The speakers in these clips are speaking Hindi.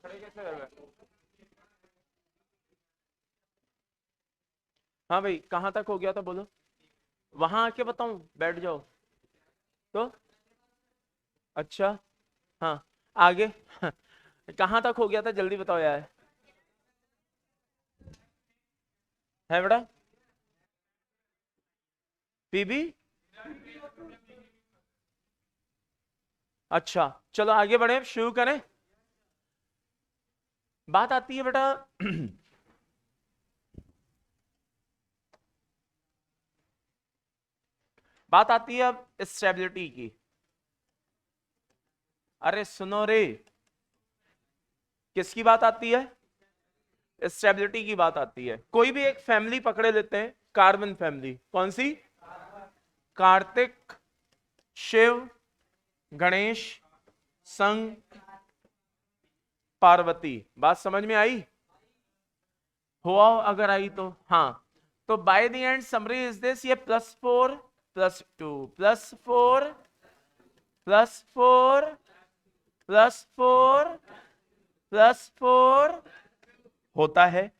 खड़े कैसे कर रहे? हाँ भाई, कहाँ तक हो गया था बोलो, वहां आके बताऊं, बैठ जाओ तो। अच्छा, हाँ, आगे कहाँ तक हो गया था, जल्दी बताओ यार। है बेटा? पीबी। अच्छा, चलो आगे बढ़े, शुरू करें। बात आती है बेटा बात आती है अब स्टेबिलिटी की। अरे सुनो रे, किसकी बात आती है? स्टेबिलिटी की बात आती है। कोई भी एक फैमिली पकड़े लेते हैं, कार्बन फैमिली। कौन सी? कार्तिक, शिव, गणेश, संग, पार्वती। बात समझ में आई? हुआ अगर आई तो हाँ। तो by the end summary is this, ये +4 +2 +4 +4 +4 +4 होता है।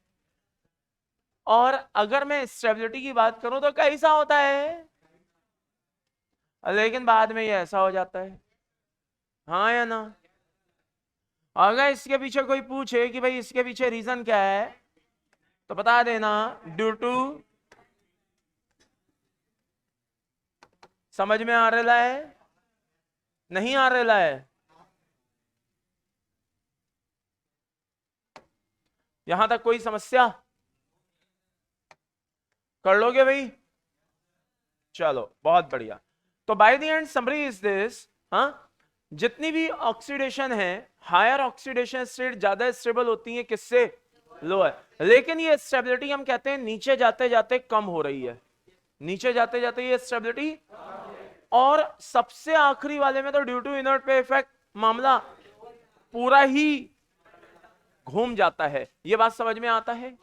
और अगर मैं स्टेबिलिटी की बात करूं तो कैसा होता है? लेकिन बाद में ये ऐसा हो जाता है। हाँ या ना? अगर इसके पीछे कोई पूछे कि भाई इसके पीछे रीजन क्या है, तो बता देना ड्यू टू। समझ में आ रहा है? नहीं आ रहा है? यहां तक कोई समस्या? कर लोगे भाई? चलो बहुत बढ़िया। तो by the end summary is this, हाँ, जितनी भी ऑक्सीडेशन है, हायर ऑक्सीडेशन स्टेट ज्यादा स्टेबल होती है किससे? लोअर। लेकिन ये स्टेबिलिटी हम कहते हैं नीचे जाते जाते कम हो रही है, नीचे जाते जाते ये स्टेबिलिटी। और सबसे आखिरी वाले में तो ड्यू टू इनर्ट पे इफेक्ट मामला पूरा ही घूम जाता है। ये बात समझ में आता है?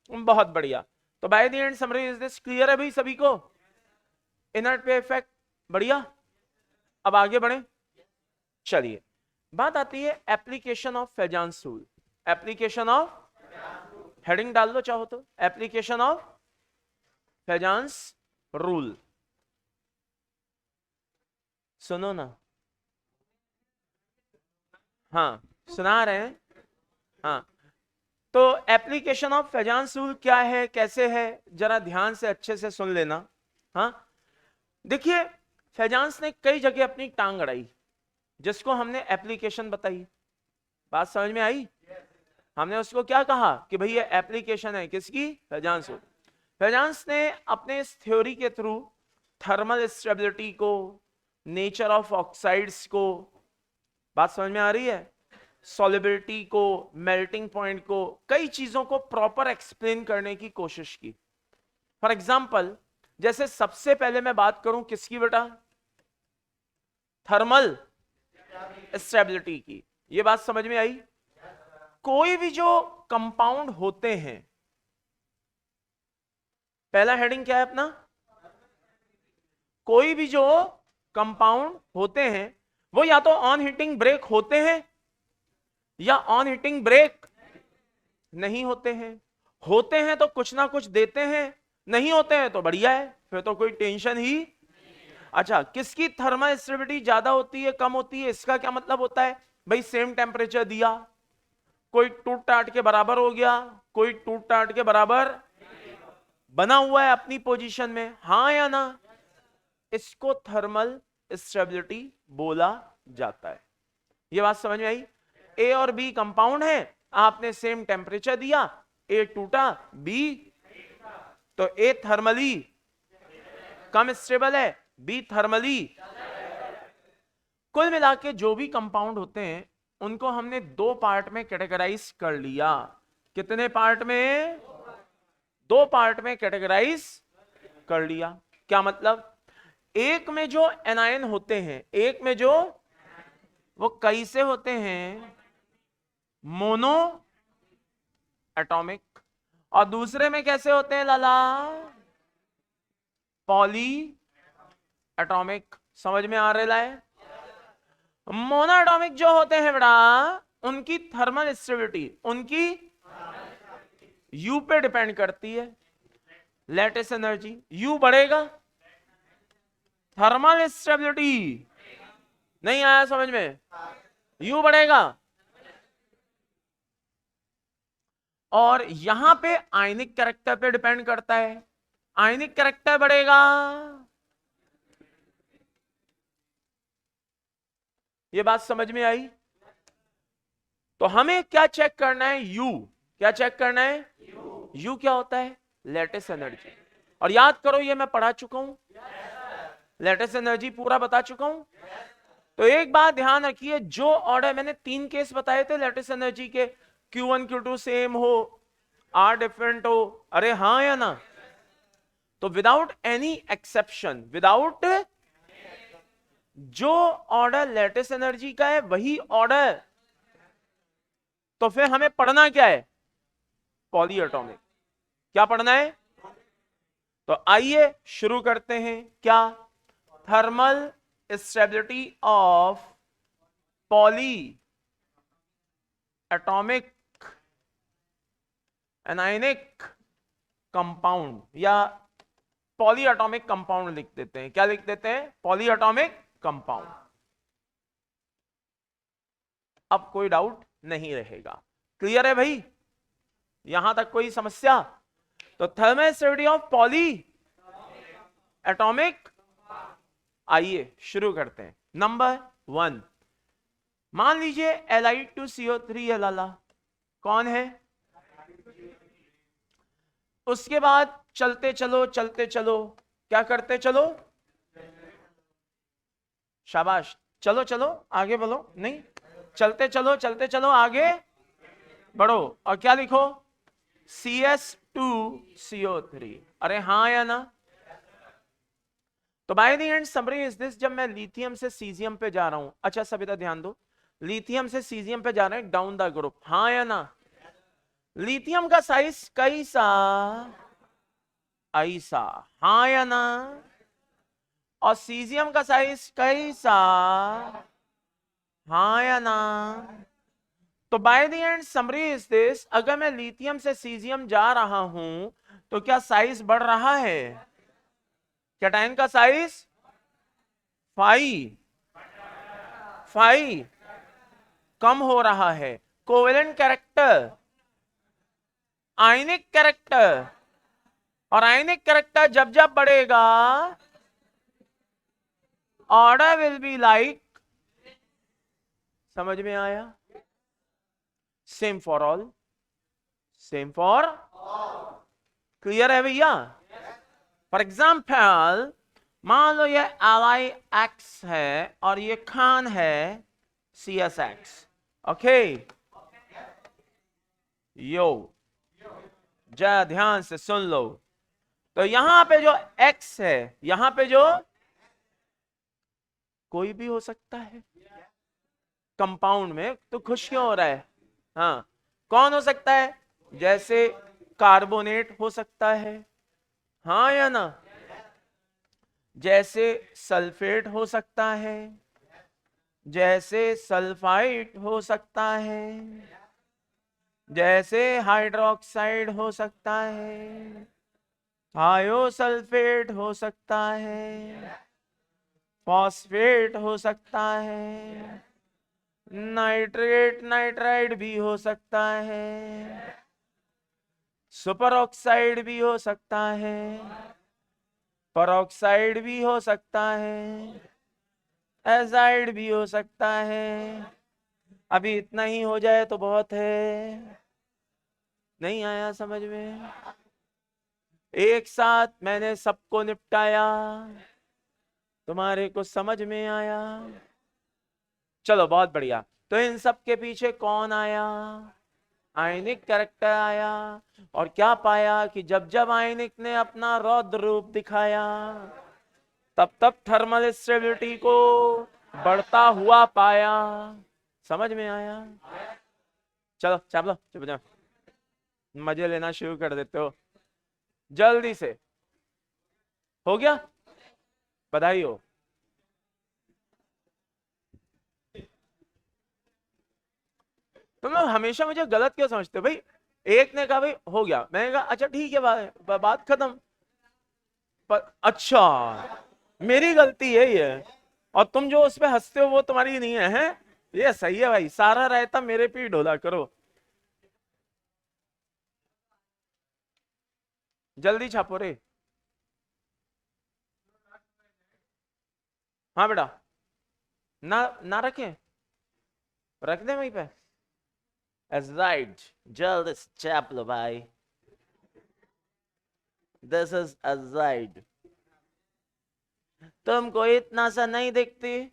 बहुत बढ़िया। तो by the end summary is this, clear है भाई सभी को? इनर्ट पे इफेक्ट, बढ़िया। अब आगे बढ़े, चलिए। बात आती है application of Fajans rule. Application of, heading डाल लो चाहो तो, एप्लीकेशन ऑफ फेजांस रूल। सुनो ना, हाँ सुना रहे हैं, हाँ। तो एप्लीकेशन ऑफ फेजांस रूल क्या है, कैसे है, जरा ध्यान से अच्छे से सुन लेना। हाँ, देखिए, फेजांस ने कई जगह अपनी टांग अड़ाई, जिसको हमने एप्लीकेशन बताई। बात समझ में आई? हमने उसको क्या कहा कि भाई ये एप्लीकेशन है किसकी? फेजांस रूल। फेजांस ने अपने इस थ्योरी के थ्रू थर्मल स्टेबिलिटी को, नेचर ऑफ ऑक्साइड्स को, बात समझ में आ रही है, सॉलिबिलिटी को, मेल्टिंग पॉइंट को, कई चीजों को प्रॉपर एक्सप्लेन करने की कोशिश की। फॉर एग्जाम्पल, जैसे सबसे पहले मैं बात करूं किसकी बेटा? थर्मल स्टेबिलिटी की। ये बात समझ में आई? कोई भी जो कंपाउंड होते हैं, पहला हेडिंग क्या है अपना? कोई भी जो कंपाउंड होते हैं वो या तो ऑन हीटिंग ब्रेक होते हैं या ऑन हीटिंग ब्रेक नहीं होते हैं। होते हैं तो कुछ ना कुछ देते हैं, नहीं होते हैं तो बढ़िया है, फिर तो कोई टेंशन ही। अच्छा, किसकी थर्मल स्टेबिलिटी ज्यादा होती है, कम होती है, इसका क्या मतलब होता है? भाई सेम टेम्परेचर दिया, कोई टूट टाट के बराबर हो गया, कोई टूट टाट के बराबर बना हुआ है अपनी पोजीशन में, हाँ या ना? इसको थर्मल स्टेबिलिटी बोला जाता है। यह बात समझ में आई? ए और बी कंपाउंड है, आपने सेम टेम्परेचर दिया, ए टूटा, बी, तो ए थर्मली कम स्टेबल है, बी थर्मली। कुल मिला के जो भी कंपाउंड होते हैं उनको हमने दो पार्ट में कैटेगराइज कर लिया। कितने पार्ट में? दो पार्ट में कैटेगराइज कर लिया। क्या मतलब? एक में जो एनायन होते हैं, एक में जो, वो कैसे होते हैं? Mono atomic. और दूसरे में कैसे होते हैं लाला? Poly atomic. समझ में आ रहा है? मोनो एटॉमिक जो होते हैं बेटा, उनकी थर्मल स्टेबिलिटी उनकी U पे डिपेंड करती है। लैटिस एनर्जी U बढ़ेगा, थर्मल स्टेबिलिटी नहीं आया समझ में, U बढ़ेगा, और यहां पे आयनिक कैरेक्टर पे डिपेंड करता है। आयनिक कैरेक्टर बढ़ेगा, ये बात समझ में आई? तो हमें क्या चेक करना है? U। क्या चेक करना है? U क्या होता है? Lattice energy. और याद करो ये मैं पढ़ा चुका हूं, लैटिस एनर्जी पूरा बता चुका हूं। तो एक बात ध्यान रखिए, जो ऑर्डर मैंने 3 केस बताए थे लैटिस एनर्जी के, Q1 Q2 सेम हो, R डिफरेंट हो, अरे हाँ या ना? तो विदाउट एनी एक्सेप्शन, विदाउट, जो ऑर्डर लैटिस एनर्जी का है वही ऑर्डर, तो फिर हमें पढ़ना क्या है? Poly atomic. क्या पढ़ना है? तो आइए शुरू करते हैं। क्या? Thermal stability of poly atomic anionic compound, या पॉली एटॉमिक कंपाउंड लिख देते हैं। क्या लिख देते हैं? Poly atomic compound. अब कोई डाउट नहीं रहेगा, क्लियर है भाई? यहां तक कोई समस्या? तो thermal stability of poly atomic, आइए शुरू करते हैं। नंबर 1, मान लीजिए Li2CO3 लाला कौन है? उसके बाद चलते चलो चलते चलो, क्या करते चलो? शाबाश, चलो चलो आगे बढ़ो, नहीं चलते चलो आगे बढ़ो, और क्या लिखो? CS2CO3। अरे हाँ या ना? तो by the end summary is this, जब मैं लिथियम से सीजियम पे जा रहा हूं, अच्छा सविता ध्यान दो, लिथियम से सीजियम पे जा रहे हैं डाउन द ग्रुप, हाँ या ना? लिथियम का साइज कैसा? ऐसा, हाँ या ना? और सीजियम का साइज कैसा? हाँ या ना? तो by the end summary is this, अगर मैं लिथियम से सीजियम जा रहा हूं तो क्या साइज बढ़ रहा है? कैटायन का साइज 5 कम हो रहा है। कोवेलेंट कैरेक्टर, आयनिक कैरेक्टर, और आयनिक कैरेक्टर जब जब बढ़ेगा ऑर्डर विल बी लाइक, समझ में आया? Same for all, same for, clear है भैया? फॉर एग्जाम्पल मान लो ये Li(X) है और ये खान है CSX, ओके? यो जरा ध्यान से सुन लो, तो यहां पे जो X है, यहां पे जो कोई भी हो सकता है कंपाउंड में, तो खुश क्यों हो रहा है? हाँ, कौन हो सकता है? जैसे कार्बोनेट हो सकता है, हाँ या ना? जैसे सल्फेट हो सकता है, जैसे सल्फाइड हो सकता है, जैसे हाइड्रोक्साइड हो सकता है, थायोसल्फेट हो सकता है, फॉस्फेट हो सकता है, नाइट्रेट नाइट्राइड भी हो सकता है, सुपर ऑक्साइड भी हो सकता है, परऑक्साइड भी हो सकता है, एजाइड भी हो सकता है। अभी इतना ही हो जाए तो बहुत है। नहीं आया समझ में? एक साथ मैंने सबको निपटाया, तुम्हारे को समझ में आया? चलो बहुत बढ़िया। तो इन सब के पीछे कौन आया? आयनिक कैरेक्टर आया। और क्या पाया कि जब जब आयनिक ने अपना रौद्र रूप दिखाया, तब तब थर्मल स्टेबिलिटी को बढ़ता हुआ पाया। समझ में आया? चलो चापलो, चुप जाओ, मजे लेना शुरू कर देते हो जल्दी से। हो गया? बधाई हो। तुम लोग हमेशा मुझे गलत क्यों समझते हो भाई? एक ने कहा भाई हो गया, मैंने कहा अच्छा ठीक है, बात खत्म। पर अच्छा, मेरी गलती है ये, और तुम जो उस पे हंसते हो वो तुम्हारी नहीं है, हैं? ये सही है भाई, सारा रायता मेरे पे ही ढोला करो। जल्दी छापो रे। हाँ बेटा, ना ना रखें, रख दे वहीं पे। राइट, जल्दी से छाप लो भाई। This is azide. तुमको इतना सा नहीं दिखती,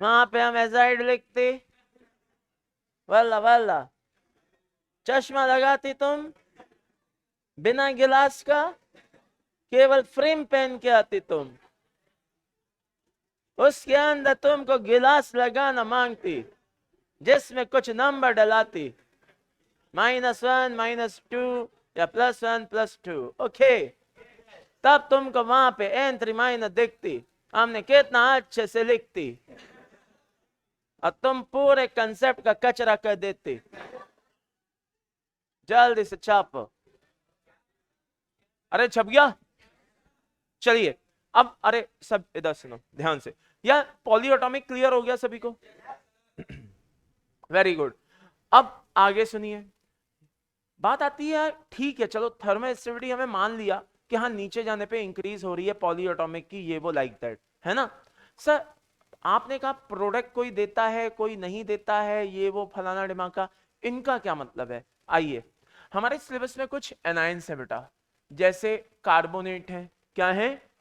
वहां पे हम एजाइड लिखते। वल्ला वल्ला, चश्मा लगाती तुम बिना गिलास का, केवल फ्रेम पहन के आती तुम, उसके अंदर तुमको गिलास लगाना मांगती, जिसमें कुछ नंबर डलाती, -1 -2 या +1 +2। ओके, तब तुमको वहां पे एंट्री माइनर दिखती, हमने कितना अच्छे से लिखती, और तुम पूरे कंसेप्ट का कचरा कर देती। जल्दी से छापो। अरे छप गया। चलिए अब, अरे सब इधर सुनो ध्यान से, या पॉलीएटॉमिक क्लियर हो गया सभी को? Very good. अब आगे सुनिए, बात आती है, ठीक है चलो थर्मोस्टेबिलिटी हमें मान लिया कि हाँ नीचे जाने पे इंक्रीज हो रही है पॉलीएटॉमिक की, ये वो लाइक दैट, है ना सर? आपने कहा प्रोडक्ट कोई देता है कोई नहीं देता है, ये वो फलाना डिमाका, इनका क्या मतलब है? आइए, हमारे सिलेबस में कुछ एनायंस है बेटा, जैसे कार्बोनेट है, क्या है,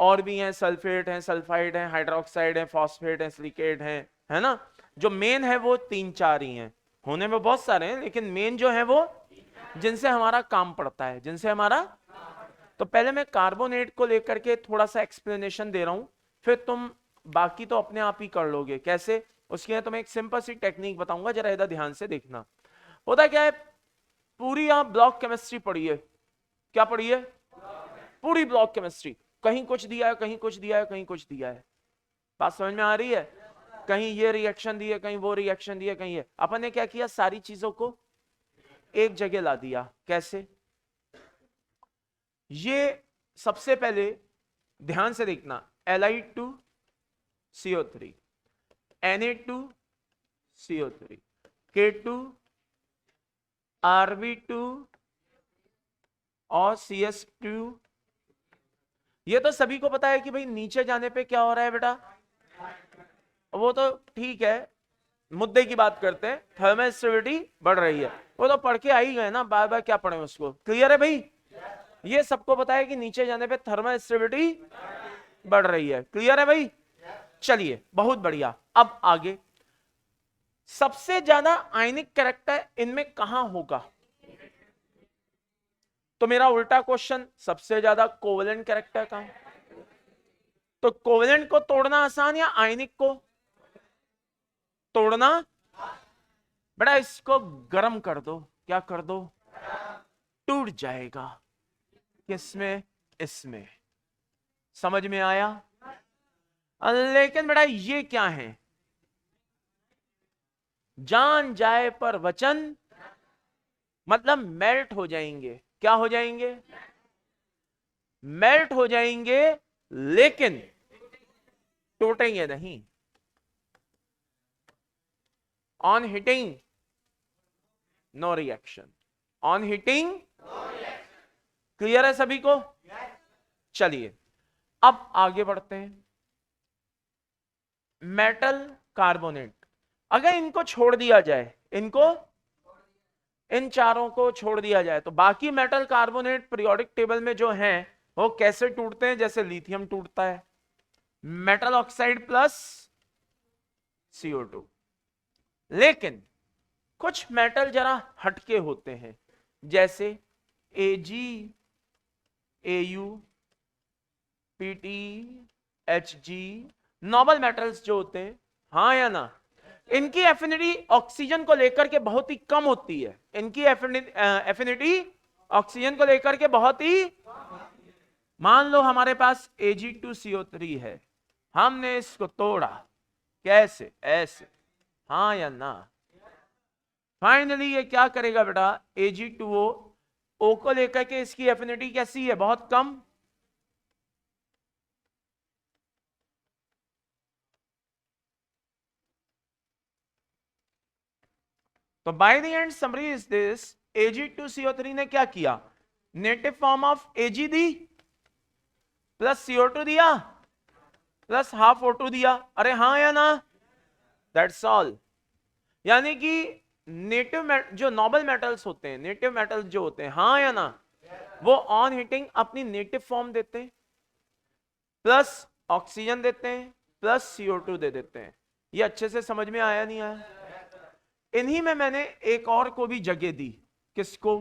और भी हैं, सल्फेट है, सल्फाइड है, हाइड्रोक्साइड है, फॉस्फेट है, सिलिकेट है ना? जो मेन है वो 3-4 ही हैं, होने में बहुत सारे हैं लेकिन मेन जो है वो जिनसे हमारा काम पड़ता है, जिनसे हमारा। तो पहले मैं कार्बोनेट को लेकर के थोड़ा सा एक्सप्लेनेशन दे रहा हूं, फिर तुम बाकी तो अपने आप ही कर लोगे कैसे, उसके लिए तुम्हें एक सिंपल सी टेक्निक बताऊंगा, जरा इधर ध्यान से देखना। होता क्या है, पूरी आप ब्लॉक केमिस्ट्री पढ़िए, क्या पढ़िए? पूरी ब्लॉक केमिस्ट्री, कहीं कुछ दिया है, कहीं कुछ दिया है, कहीं कुछ दिया है, बात समझ में आ रही है? कहीं ये रिएक्शन दी है, कहीं वो रिएक्शन दी है, कहीं ये, अपन ने क्या किया, सारी चीजों को एक जगह ला दिया। कैसे? ये सबसे पहले ध्यान से देखना, Li2CO3, Na2CO3, K2, Rb2 और CS2। ये तो सभी को पता है कि भाई नीचे जाने पे क्या हो रहा है बेटा, वो तो ठीक है, मुद्दे की बात करते हैं, थर्मोस्टेबिलिटी बढ़ रही है, वो तो पढ़ के आ ही गए ना, बार बार क्या पढ़े उसको, क्लियर है भाई? ये सबको पता है कि नीचे जाने पे थर्मोस्टेबिलिटी बढ़ रही है, क्लियर है भाई? चलिए बहुत बढ़िया। अब आगे, सबसे ज्यादा आयनिक कैरेक्टर इनमें कहां होगा? तो मेरा उल्टा क्वेश्चन, सबसे ज्यादा कोवेलेंट कैरेक्टर कहां? तो कोवेलेंट को तोड़ना आसान या आयनिक को तोड़ना? बेटा इसको गर्म कर दो, क्या कर दो? टूट जाएगा। किसमें? इसमें। समझ में आया? लेकिन बेटा ये क्या है, जान जाए पर वचन, मतलब मेल्ट हो जाएंगे, क्या हो जाएंगे? मेल्ट हो जाएंगे, लेकिन टूटेंगे नहीं। On hitting no reaction, on hitting. Clear है सभी को? चलिए अब आगे बढ़ते हैं। मेटल कार्बोनेट, अगर इनको छोड़ दिया जाए, इनको, इन चारों को छोड़ दिया जाए, तो बाकी मेटल कार्बोनेट पीरियोडिक टेबल में जो हैं वो कैसे टूटते हैं? जैसे लिथियम टूटता है, मेटल ऑक्साइड प्लस CO2। लेकिन कुछ मेटल जरा हटके होते हैं, जैसे Ag, Au, Pt, Hg, normal metals जो होते हैं, हाँ या ना? इनकी एफिनिटी ऑक्सीजन को लेकर के बहुत ही कम होती है, इनकी एफिनिटी ऑक्सीजन को लेकर के बहुत ही, मान लो हमारे पास Ag2CO3 है, हमने इसको तोड़ा, कैसे? ऐसे, हाँ या ना? फाइनली ये क्या करेगा बेटा, Ag2O, O को लेकर के इसकी एफिनिटी कैसी है, बहुत कम। तो by the end summary is this, Ag2CO3 ने क्या किया, native form of Ag the plus CO2 दिया प्लस हाफ O2 दिया। अरे हाँ या ना, दैट्स ऑल। यानी कि नेटिव जो नोबल मेटल्स होते हैं, नेटिव मेटल्स जो होते हैं, हाँ या ना, वो ऑन हीटिंग अपनी नेटिव फॉर्म देते हैं, प्लस ऑक्सीजन देते हैं, प्लस CO2 दे देते हैं। ये अच्छे से समझ में आया नहीं आया? इन्हीं में मैंने एक और को भी जगह दी, किसको,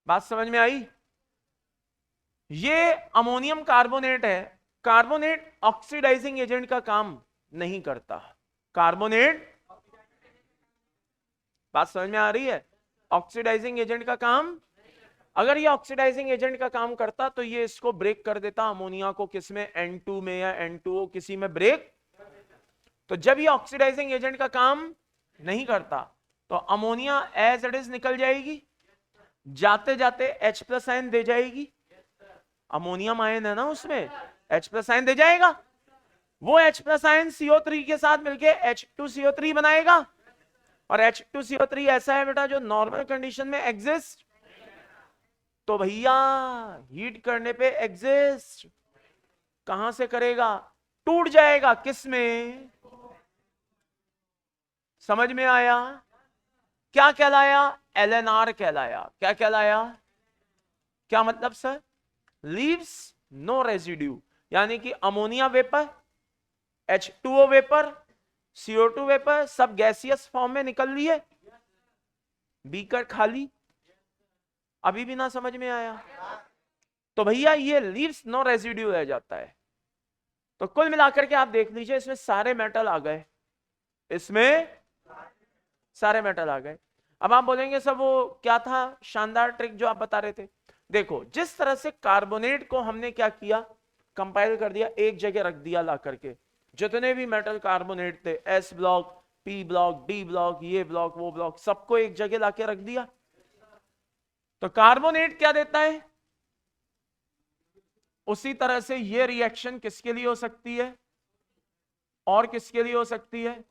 बात समझ में आई? ये अमोनियम कार्बोनेट है, कार्बोनेट ऑक्सीडाइजिंग एजेंट का काम नहीं करता। कार्बोनेट, बात समझ में आ रही है? ऑक्सीडाइजिंग एजेंट का काम, अगर ये ऑक्सीडाइजिंग एजेंट का काम करता तो ये इसको ब्रेक कर देता, अमोनिया को, किसमें, N2 में या N2O किसी में ब्रेक। तो जब ये ऑक्सीडाइजिंग एजेंट का काम नहीं करता तो अमोनिया एज इट इज निकल जाएगी, जाते जाते H+ आयन दे जाएगी, अमोनियम आयन है ना उसमें, H+ आयन दे जाएगा, वो H+ आयन CO3 के साथ मिलके H2CO3 बनाएगा। और H2CO3 ऐसा है बेटा जो नॉर्मल कंडीशन में एग्जिस्ट, तो भैया हीट करने पे एग्जिस्ट कहां से करेगा, टूट जाएगा, किसमें, समझ में आया? क्या कहलाया, LNR कहलाया। क्या कहलाया, क्या मतलब सर, लीव्स नो रेजिड्यू, यानी कि ammonia vapour, H2O vapour, CO2 vapour सब गैसियस फॉर्म में निकल लिए, बीकर खाली। अभी भी ना समझ में आया? तो भैया ये लीव्स नो रेजिड्यू रह जाता है। तो कुल मिलाकर के आप देख लीजिए, इसमें सारे मेटल आ गए, इसमें सारे मेटल आ गए। अब आप बोलेंगे सब वो क्या था शानदार ट्रिक जो आप बता रहे थे? देखो, जिस तरह से कार्बोनेट को हमने क्या किया, कंपाइल कर दिया, एक जगह रख दिया ला करके, जितने भी मेटल कार्बोनेट थे, S block, P block, D block, ये ब्लॉक, वो ब्लॉक, सबको एक जगह लाके रख दिया। तो कार्बोनेट क्या देता है, उसी तरह से ये रिएक्शन किसके लिए हो सकती है और किसके लिए हो सकती है।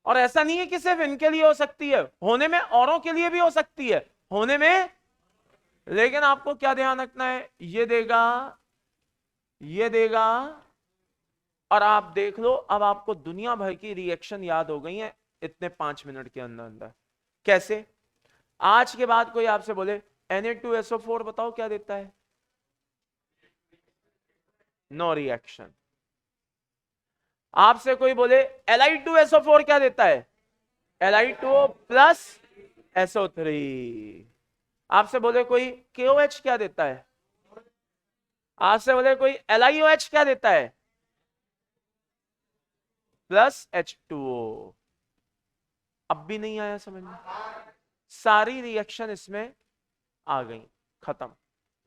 और ऐसा नहीं है कि सिर्फ इनके लिए हो सकती है, होने में औरों के लिए भी हो सकती है, होने में, लेकिन आपको क्या ध्यान रखना है, ये देगा, ये देगा, और आप देख लो, अब आपको दुनिया भर की रिएक्शन याद हो गई है इतने 5 मिनट के अंदर अंदर। कैसे? आज के बाद कोई आपसे बोले Na2SO4 बताओ क्या देता है, नो रिएक्शन। आपसे कोई बोले Li2SO4 क्या देता है, Li2O प्लस SO3। आपसे बोले कोई KOH क्या देता है, आपसे बोले कोई LiOH क्या देता है, प्लस H2O। अब भी नहीं आया समझ में? सारी रिएक्शन इसमें आ गई, खत्म,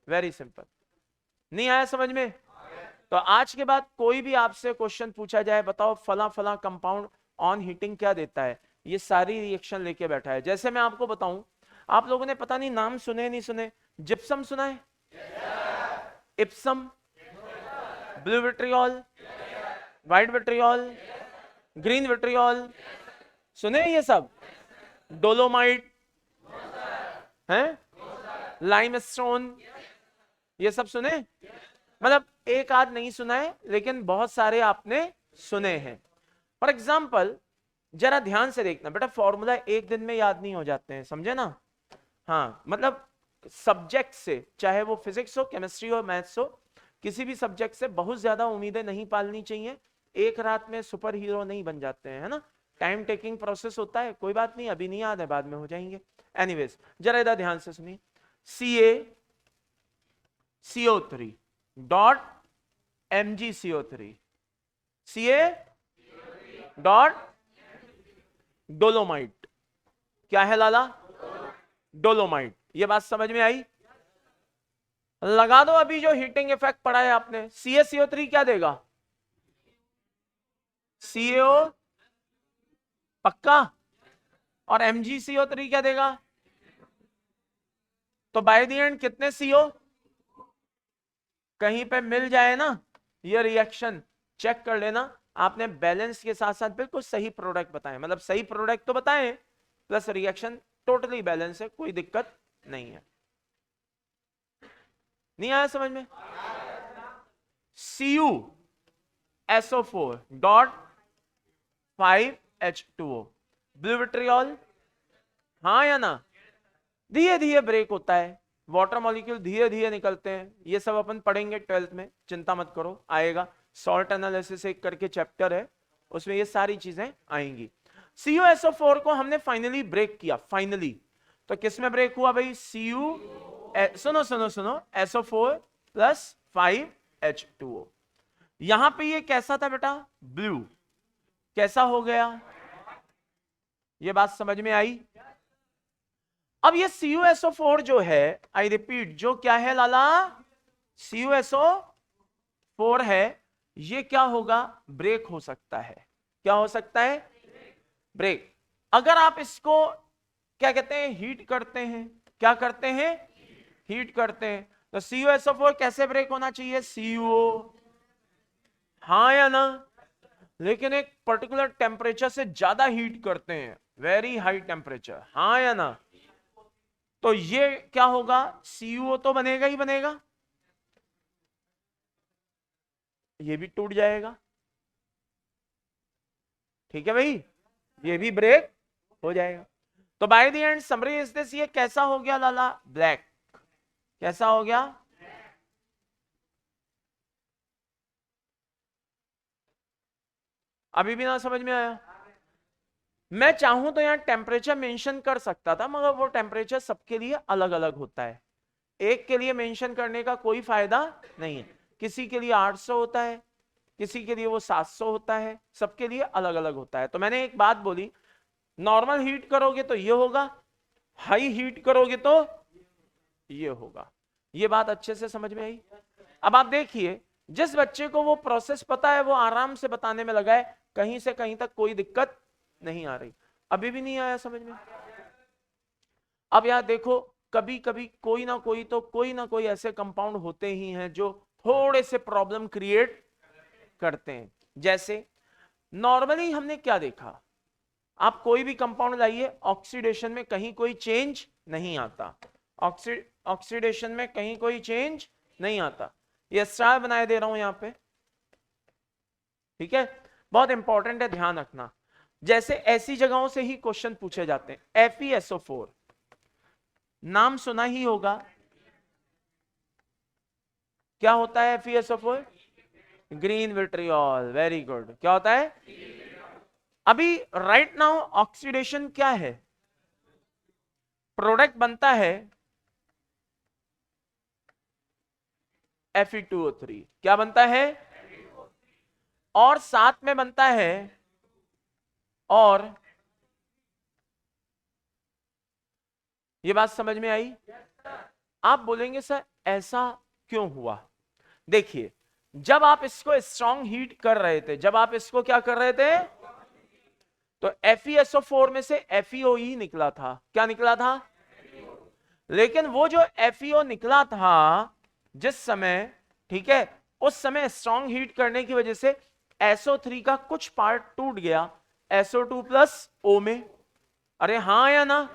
वेरी सिंपल। नहीं आया समझ में? तो आज के बाद कोई भी आपसे क्वेश्चन पूछा जाए, बताओ फला फला कंपाउंड ऑन हीटिंग क्या देता है, ये सारी रिएक्शन लेके बैठा है। जैसे मैं आपको बताऊं, आप लोगों ने पता नहीं नाम सुने नहीं सुने, जिप्सम सुना है, Epson, blue vitriol, white vitriol, green vitriol, सुने ये सब, डोलोमाइट हैं, लाइमस्टोन, ये सब सुने? मतलब एक आध नहीं सुना है, लेकिन बहुत सारे आपने सुने हैं। फॉर एग्जाम्पल जरा ध्यान से देखना बेटा, फॉर्मूला एक दिन में याद नहीं हो जाते हैं, समझे ना? हाँ, मतलब सब्जेक्ट से, चाहे वो फिजिक्स हो, केमिस्ट्री हो, मैथ्स हो, किसी भी सब्जेक्ट से बहुत ज्यादा उम्मीदें नहीं पालनी चाहिए। एक रात में सुपर हीरो नहीं बन जाते हैं, है ना, टाइम टेकिंग प्रोसेस होता है। कोई बात नहीं, अभी नहीं याद है, बाद में हो जाएंगे। एनीवेज जरा इधर ध्यान से सुनिए, CaCO3 dot MgCO3, Ca dot dolomite, क्या है लाला, डोलोमाइट। ये बात समझ में आई? लगा दो अभी जो हीटिंग इफेक्ट पढ़ा है आपने, CaCO3 क्या देगा, CaO पक्का, और MgCO3 क्या देगा? तो बाय द एंड कितने CO कहीं पे मिल जाए ना, ये रिएक्शन चेक कर लेना, आपने बैलेंस के साथ साथ बिल्कुल सही प्रोडक्ट बताए, मतलब सही प्रोडक्ट तो बताएं प्लस रिएक्शन टोटली बैलेंस है, कोई दिक्कत नहीं है। नहीं आया समझ में? CuSO4 dot 5H2O blue vitriol, हाँ या ना? धीरे धीरे ब्रेक होता है, वाटर मॉलिक्यूल धीरे धीरे निकलते हैं, ये सब अपन पढ़ेंगे 12th में, चिंता मत करो, आएगा। सॉल्ट एनालिसिस एक करके चैप्टर है, उसमें ये सारी चीजें आएंगी। CuSO4 को हमने फाइनली ब्रेक किया, फाइनली। तो किस में ब्रेक हुआ भाई? सुनो सुनो सुनो, SO4 प्लस 5H2O। यहां पे ये कैसा था बेटा? ब्लू। कैसा हो गया? ये बात समझ में आई? अब ये CuSO4 जो है, आई रिपीट, जो क्या है लाला? CuSO4 है, ये क्या होगा? ब्रेक हो सकता है। क्या हो सकता है? ब्रेक। अगर आप इसको क्या कहते हैं? हीट करते हैं। क्या करते हैं? हीट करते हैं। तो CuSO4 कैसे ब्रेक होना चाहिए? CuO, हाँ या ना? लेकिन एक पर्टिकुलर टेम्परेचर से ज्यादा हीट करते हैं, वेरी हाई टेम्परेचर, हाँ या ना? तो ये क्या होगा? CuO तो बनेगा ही बनेगा, ये भी टूट जाएगा, ठीक है भाई, ये भी ब्रेक हो जाएगा। तो by the end summary is this, ये कैसा हो गया लाला? ब्लैक। कैसा हो गया? अभी भी ना समझ में आया? मैं चाहूं तो यहां टेम्परेचर मेंशन कर सकता था, मगर वो टेम्परेचर सबके लिए अलग अलग होता है, एक के लिए मेंशन करने का कोई फायदा नहीं है। किसी के लिए 800 होता है, किसी के लिए वो 700 होता है, सबके लिए अलग अलग होता है। तो मैंने एक बात बोली, नॉर्मल हीट करोगे तो ये होगा, हाई हीट करोगे तो ये होगा। ये बात अच्छे से समझ में आई? अब आप देखिए, जिस बच्चे को वो प्रोसेस पता है वो आराम से बताने में लगा है, कहीं से कहीं तक कोई दिक्कत नहीं आ रही। अभी भी नहीं आया समझ में? अब यार देखो, कभी कभी कोई ना कोई ऐसे कंपाउंड होते ही हैं जो थोड़े से प्रॉब्लम क्रिएट करते हैं। जैसे नॉर्मली हमने क्या देखा, आप कोई भी कंपाउंड लाइए, ऑक्सीडेशन में कहीं कोई चेंज नहीं आता, ऑक्सीडेशन में कहीं कोई चेंज नहीं आता। ये स्टार बनाए दे रहा हूं यहां पे, ठीक है, बहुत इंपॉर्टेंट है, ध्यान रखना। जैसे ऐसी जगहों से ही क्वेश्चन पूछे जाते हैं। FeSO4 नाम सुना ही होगा, क्या होता है FeSO4? Green vitriol, very good. क्या होता है? अभी राइट नाउ ऑक्सीडेशन क्या है? प्रोडक्ट बनता है Fe2O3। क्या बनता है? और साथ में बनता है, और ये बात समझ में आई? आप बोलेंगे सर ऐसा क्यों हुआ? देखिए, जब आप इसको स्ट्रॉन्ग हीट कर रहे थे, जब आप इसको क्या कर रहे थे, तो FeSO4 में से FeO ही निकला था। क्या निकला था? लेकिन वो जो FeO निकला था जिस समय, ठीक है, उस समय स्ट्रॉन्ग हीट करने की वजह से SO3 का कुछ पार्ट टूट गया SO2 प्लस O में। अरे हाँ या ना?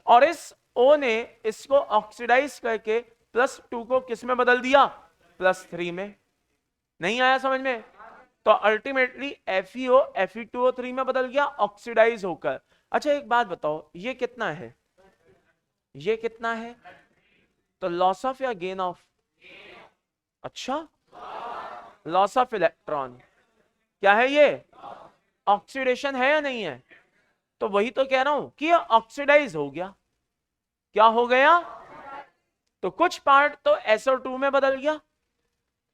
और इस O ने इसको ऑक्सीडाइज करके +2 को किस में बदल दिया? +3 में। नहीं आया समझ में? तो अल्टीमेटली FeO Fe2O3 में बदल गया ऑक्सीडाइज होकर। अच्छा एक बात बताओ, ये कितना है? ये कितना है? तो लॉस ऑफ या गेन ऑफ? अच्छा, लॉस ऑफ इलेक्ट्रॉन। क्या है ये? ऑक्सीडेशन है या नहीं है? तो वही तो कह रहा हूं कि ये ऑक्सीडाइज हो गया। क्या हो गया? तो कुछ पार्ट तो SO2 में बदल गया,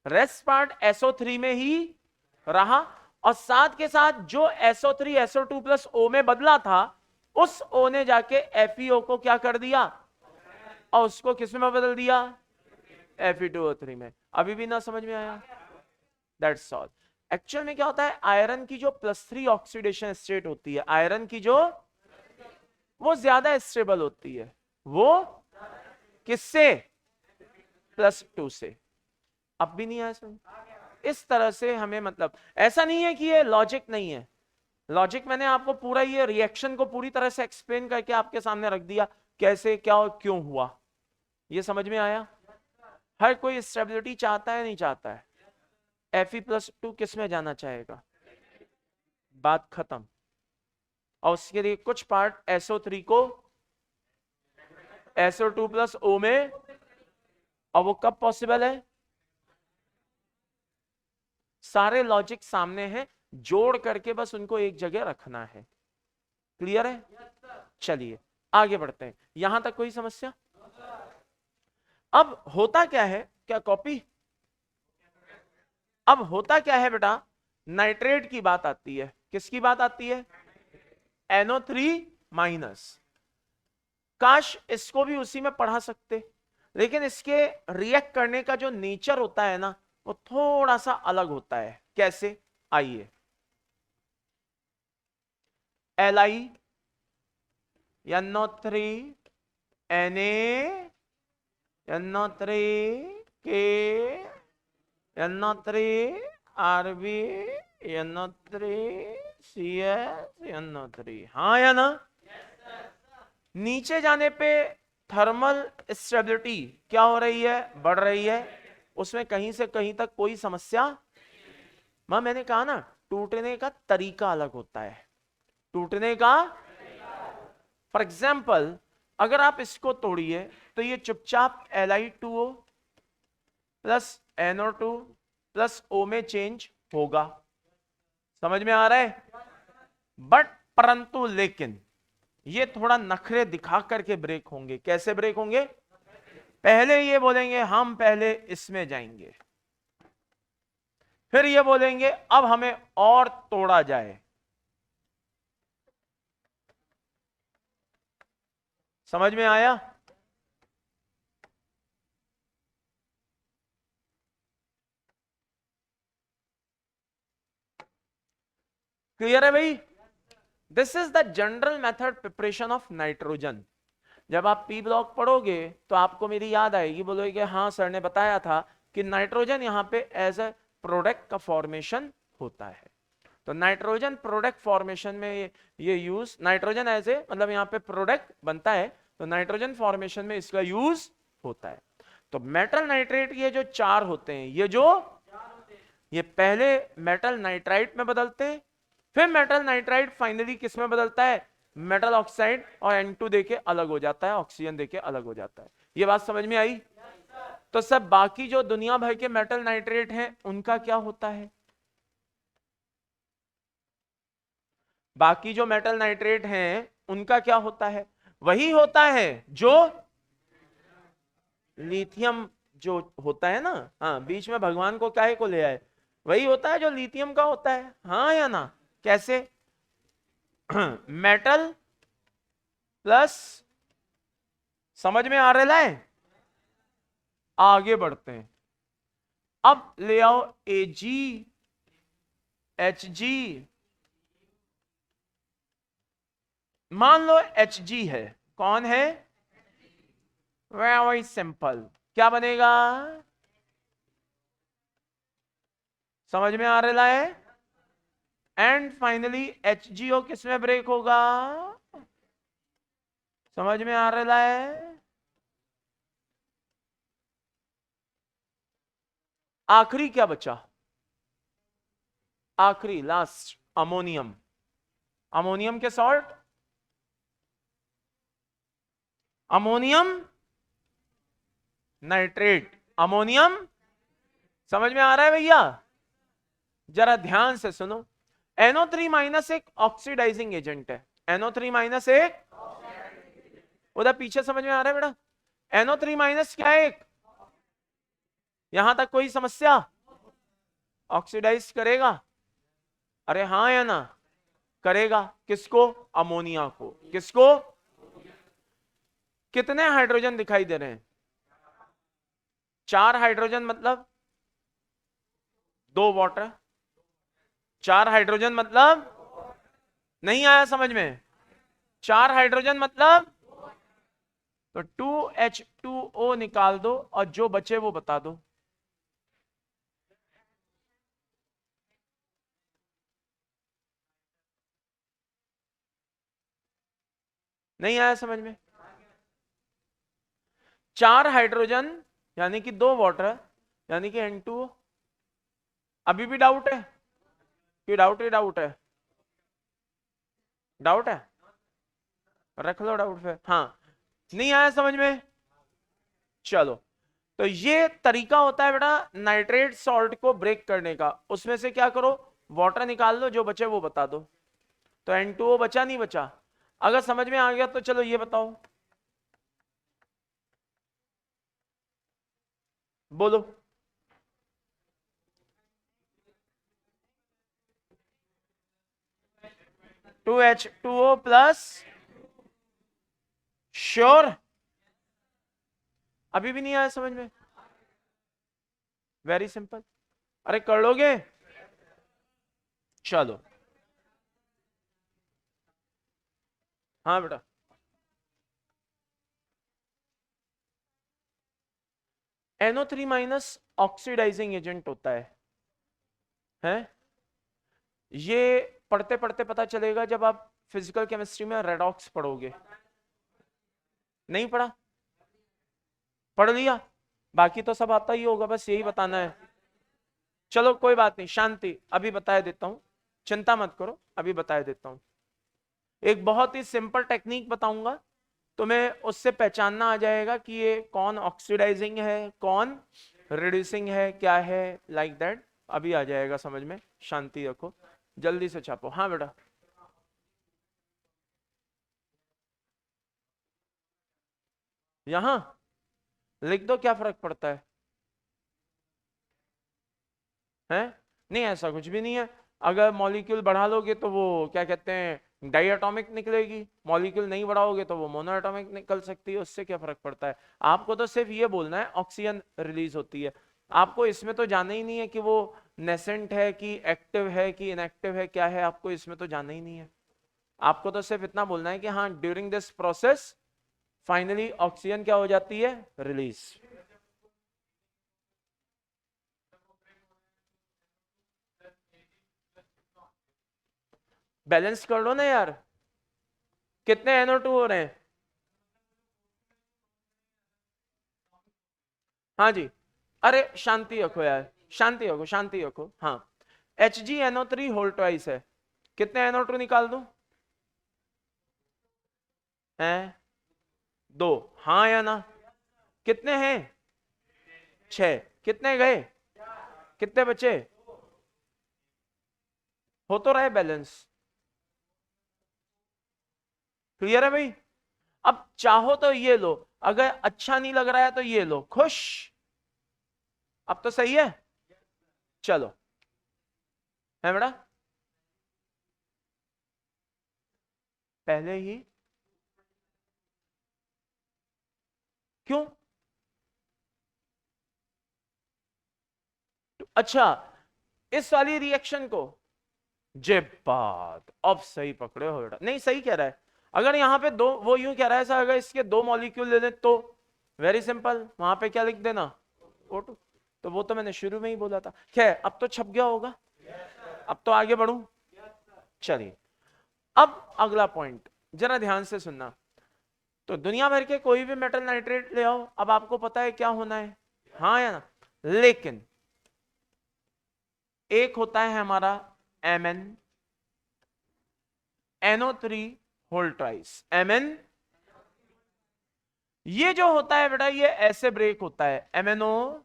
रेस्ट पार्ट SO3 में ही रहा, और साथ के साथ जो SO3 SO2 प्लस O में बदला था, उस O ने जाके FeO को क्या कर दिया, और उसको किस में बदल दिया? Fe2O3 में। अभी भी ना समझ में आया? That's all. एक्चुअल में क्या होता है, आयरन की जो +3 ऑक्सीडेशन स्टेट होती है, आयरन की जो, वो ज्यादा स्टेबल होती है। वो किससे? +2 से। अब भी नहीं आया समझ? इस तरह से हमें, मतलब ऐसा नहीं है कि ये लॉजिक नहीं है, लॉजिक मैंने आपको पूरा ये रिएक्शन को पूरी तरह से एक्सप्लेन करके आपके सामने रख दिया, कैसे क्या और क्यों हुआ। ये समझ में आया? हर कोई स्टेबिलिटी चाहता है, नहीं चाहता है? Fe+2 किस में जाना चाहेगा? बात खत्म। और उसके लिए कुछ पार्ट SO3 को SO2+O में, और वो कब पॉसिबल है? सारे लॉजिक सामने हैं, जोड़ करके बस उनको एक जगह रखना है। क्लियर है? चलिए आगे बढ़ते हैं। यहां तक कोई समस्या? अब होता क्या है, क्या कॉपी? अब होता क्या है बेटा, नाइट्रेट की बात आती है। किसकी बात आती है? NO3-। काश इसको भी उसी में पढ़ा सकते, लेकिन इसके रिएक्ट करने का जो नेचर होता है ना, वो थोड़ा सा अलग होता है। कैसे? आइए, Li NO3 Na NO3 K NO3 Rb NO3 CS NO3, हाँ या ना? नीचे जाने पे थर्मल स्टेबिलिटी क्या हो रही है? बढ़ रही है। उसमें कहीं से कहीं तक कोई समस्या? मैंने कहा ना, टूटने का तरीका अलग होता है, टूटने का। फॉर एग्जाम्पल, अगर आप इसको तोड़िए तो ये चुपचाप Li2O plus NO2 plus O में चेंज होगा। समझ में आ रहा है? बट परंतु लेकिन ये थोड़ा नखरे दिखा करके ब्रेक होंगे। कैसे ब्रेक होंगे? पहले ये बोलेंगे हम पहले इसमें जाएंगे, फिर ये बोलेंगे अब हमें और तोड़ा जाए। समझ में आया? क्लियर है भाई? This is the general method preparation of nitrogen. जब आप पी ब्लॉक पढ़ोगे तो आपको मेरी याद आएगी, बोलोगे हां सर ने बताया था कि नाइट्रोजन यहां पे एज ए प्रोडक्ट का फॉर्मेशन होता है। तो नाइट्रोजन प्रोडक्ट फॉर्मेशन में ये यूज, नाइट्रोजन एज ए मतलब यहां पे प्रोडक्ट बनता है, तो नाइट्रोजन फॉर्मेशन में इसका यूज होता है। तो मेटल नाइट्रेट ये जो चार होते हैं, ये पहले मेटल नाइट्राइट में बदलते हैं, फिर मेटल नाइट्राइट फाइनली किस में बदलता है? मेटल ऑक्साइड, और N2 देके अलग हो जाता है, ऑक्सीजन देके अलग हो जाता है। ये बात समझ में आई? तो सब बाकी जो दुनिया भर के मेटल नाइट्रेट हैं उनका क्या होता है? बाकी जो मेटल नाइट्रेट हैं उनका क्या होता है? वही होता है जो लिथियम जो होता है ना, हाँ बीच में भगवान को काहे को ले आए, वही होता है जो लिथियम का होता है, हाँ या ना? कैसे? मेटल प्लस, समझ में आ रहा है? आगे बढ़ते हैं। अब ले आओ Ag Hg, मान लो Hg है, कौन है? वेरी सिंपल, क्या बनेगा? समझ में आ रहा है? एंड फाइनली HgO किस में ब्रेक होगा? समझ में आ रहा है? आखिरी क्या बचा? आखिरी लास्ट अमोनियम, अमोनियम के सॉल्ट, अमोनियम नाइट्रेट, अमोनियम। समझ में आ रहा है भैया? जरा ध्यान से सुनो, NO3- एक ऑक्सीडाइजिंग एजेंट है, NO3- एक, उधर पीछे समझ में आ रहा है बेटा? NO3- क्या है? एक, यहां तक कोई समस्या? ऑक्सीडाइज करेगा? अरे हाँ या ना? करेगा। किसको? अमोनिया को। किसको? कितने हाइड्रोजन दिखाई दे रहे हैं? 4 हाइड्रोजन, मतलब 2 वाटर, 4 हाइड्रोजन मतलब, नहीं आया समझ में? 4 हाइड्रोजन मतलब, तो 2H2O निकाल दो और जो बचे वो बता दो। नहीं आया समझ में? 4 हाइड्रोजन यानी कि 2 वाटर यानी कि N2O। अभी भी डाउट है कि डाउट ही डाउट है? डाउट है, रख लो डाउट फिर। हाँ, नहीं आया समझ में? चलो, तो ये तरीका होता है बेटा नाइट्रेट सॉल्ट को ब्रेक करने का। उसमें से क्या करो, वाटर निकाल लो, जो बचे वो बता दो। तो N2O बचा नहीं बचा? अगर समझ में आ गया तो चलो ये बताओ, बोलो। 2H2O plus, sure? अभी भी नहीं आया समझ में? वेरी सिंपल, अरे कर लोगे? चलो, हाँ बेटा। NO3 माइनस ऑक्सीडाइजिंग एजेंट होता है? ये पढ़ते पढ़ते पता चलेगा जब आप फिजिकल केमिस्ट्री में रेडॉक्स पढ़ोगे। नहीं पढ़ा? पढ़ लिया? बाकी तो सब आता ही होगा, बस यही बताना है। चलो कोई बात नहीं, शांति, अभी बताया देता हूं, चिंता मत करो, अभी बताया देता हूं। एक बहुत ही सिंपल टेक्निक बताऊंगा, तुम्हें उससे पहचानना आ जाएगा कि ये कौन ऑक्सीडाइजिंग है, कौन रिड्यूसिंग है, क्या है, लाइक दैट। अभी आ जाएगा समझ में, शांति रखो, जल्दी से छापो। हाँ बेटा, यहां लिख दो, क्या फर्क पड़ता है? नहीं, ऐसा कुछ भी नहीं है। अगर मॉलिक्यूल बढ़ा लोगे तो वो क्या कहते हैं, डाई एटॉमिक निकलेगी। मॉलिक्यूल नहीं बढ़ाओगे तो वो मोनो एटॉमिक निकल सकती है, उससे क्या फर्क पड़ता है? आपको तो सिर्फ ये बोलना है ऑक्सीजन रिलीज होती है। आपको इसमें तो जाना ही नहीं है कि वो नेसेंट है कि एक्टिव है कि इनएक्टिव है, क्या है, आपको इसमें तो जाना ही नहीं है। आपको तो सिर्फ इतना बोलना है कि हाँ, during this process finally oxygen क्या हो जाती है, रिलीज। बैलेंस कर लो ना यार, कितने NO2 हो रहे हैं? हाँ जी, अरे शांति रखो यार, शांति रखो, शांति रखो। हाँ, HgNO3 होल ट्वाइस है, कितने NO2 निकाल दूं? हैं? 2, हाँ या ना? कितने हैं? 6, कितने गए, कितने बचे? हो तो रहे बैलेंस। क्लियर है भाई? अब चाहो तो ये लो, अगर अच्छा नहीं लग रहा है तो ये लो, खुश? अब तो सही है, चलो, है बेटा? पहले ही क्यों? तो अच्छा, इस वाली रिएक्शन को, जे बात, अब सही पकड़े हो बेटा, नहीं सही कह रहा है। अगर यहाँ पे दो, वो यूं कह रहा है सर, अगर इसके 2 मॉलिक्यूल ले लें तो वेरी सिंपल, वहां पे क्या लिख देना, O2। तो वो तो मैंने शुरू में ही बोला था। खैर, अब तो छप गया होगा, अब तो आगे बढ़ू। चलिए, अब अगला पॉइंट जरा ध्यान से सुनना। तो दुनिया भर के कोई भी मेटल नाइट्रेट ले आओ, अब आपको पता है क्या होना है, हाँ या ना? लेकिन एक होता है हमारा Mn NO3 whole twice, Mn। ये जो होता है बेटा, ये ऐसे ब्रेक होता है, MnO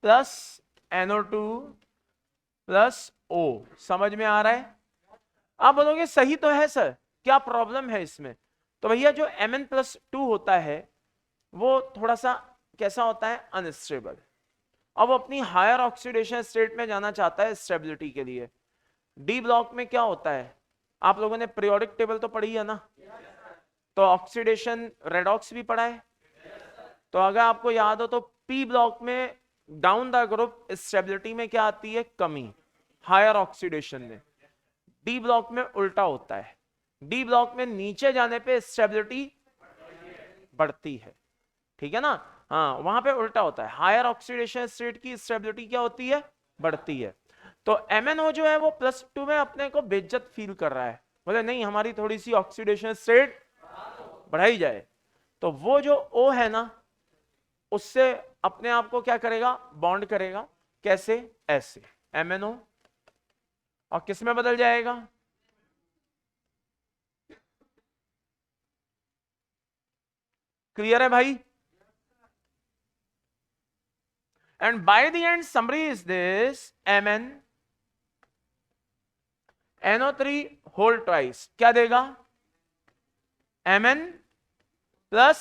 plus NO2 plus O। समझ में आ रहा है? आप बोलोगे सही तो है सर, क्या प्रॉब्लम है इसमें? तो भैया जो Mn+2 होता है वो थोड़ा सा कैसा होता है, अनस्टेबल। अब वो अपनी हायर ऑक्सीडेशन स्टेट में जाना चाहता है स्टेबिलिटी के लिए। डी ब्लॉक में क्या होता है, आप लोगों ने पीरियोडिक टेबल तो पढ़ी है ना? तो ऑक्सीडेशन रेडॉक्स भी पढ़ा है। तो अगर आपको याद हो तो पी ब्लॉक में डाउन द ग्रुप स्टेबिलिटी में क्या आती है, कमी, हायर ऑक्सीडेशन में। डी ब्लॉक में उल्टा होता है, डी ब्लॉक में नीचे जाने पे स्टेबिलिटी बढ़ती है, ठीक है ना। हाँ, वहां पे उल्टा होता है, हायर ऑक्सीडेशन स्टेट की स्टेबिलिटी क्या होती है, बढ़ती है। तो MnO जो है वो +2 में अपने को बेइज्जत फील कर रहा है, बोले नहीं हमारी थोड़ी सी ऑक्सीडेशन स्टेट बढ़ाई जाए, तो वो जो O है ना उससे अपने आप को क्या करेगा, बॉन्ड करेगा, कैसे, ऐसे MnO, और किस में बदल जाएगा, क्लियर है भाई। And by the end summary is this, Mn NO3 whole twice क्या देगा, Mn प्लस।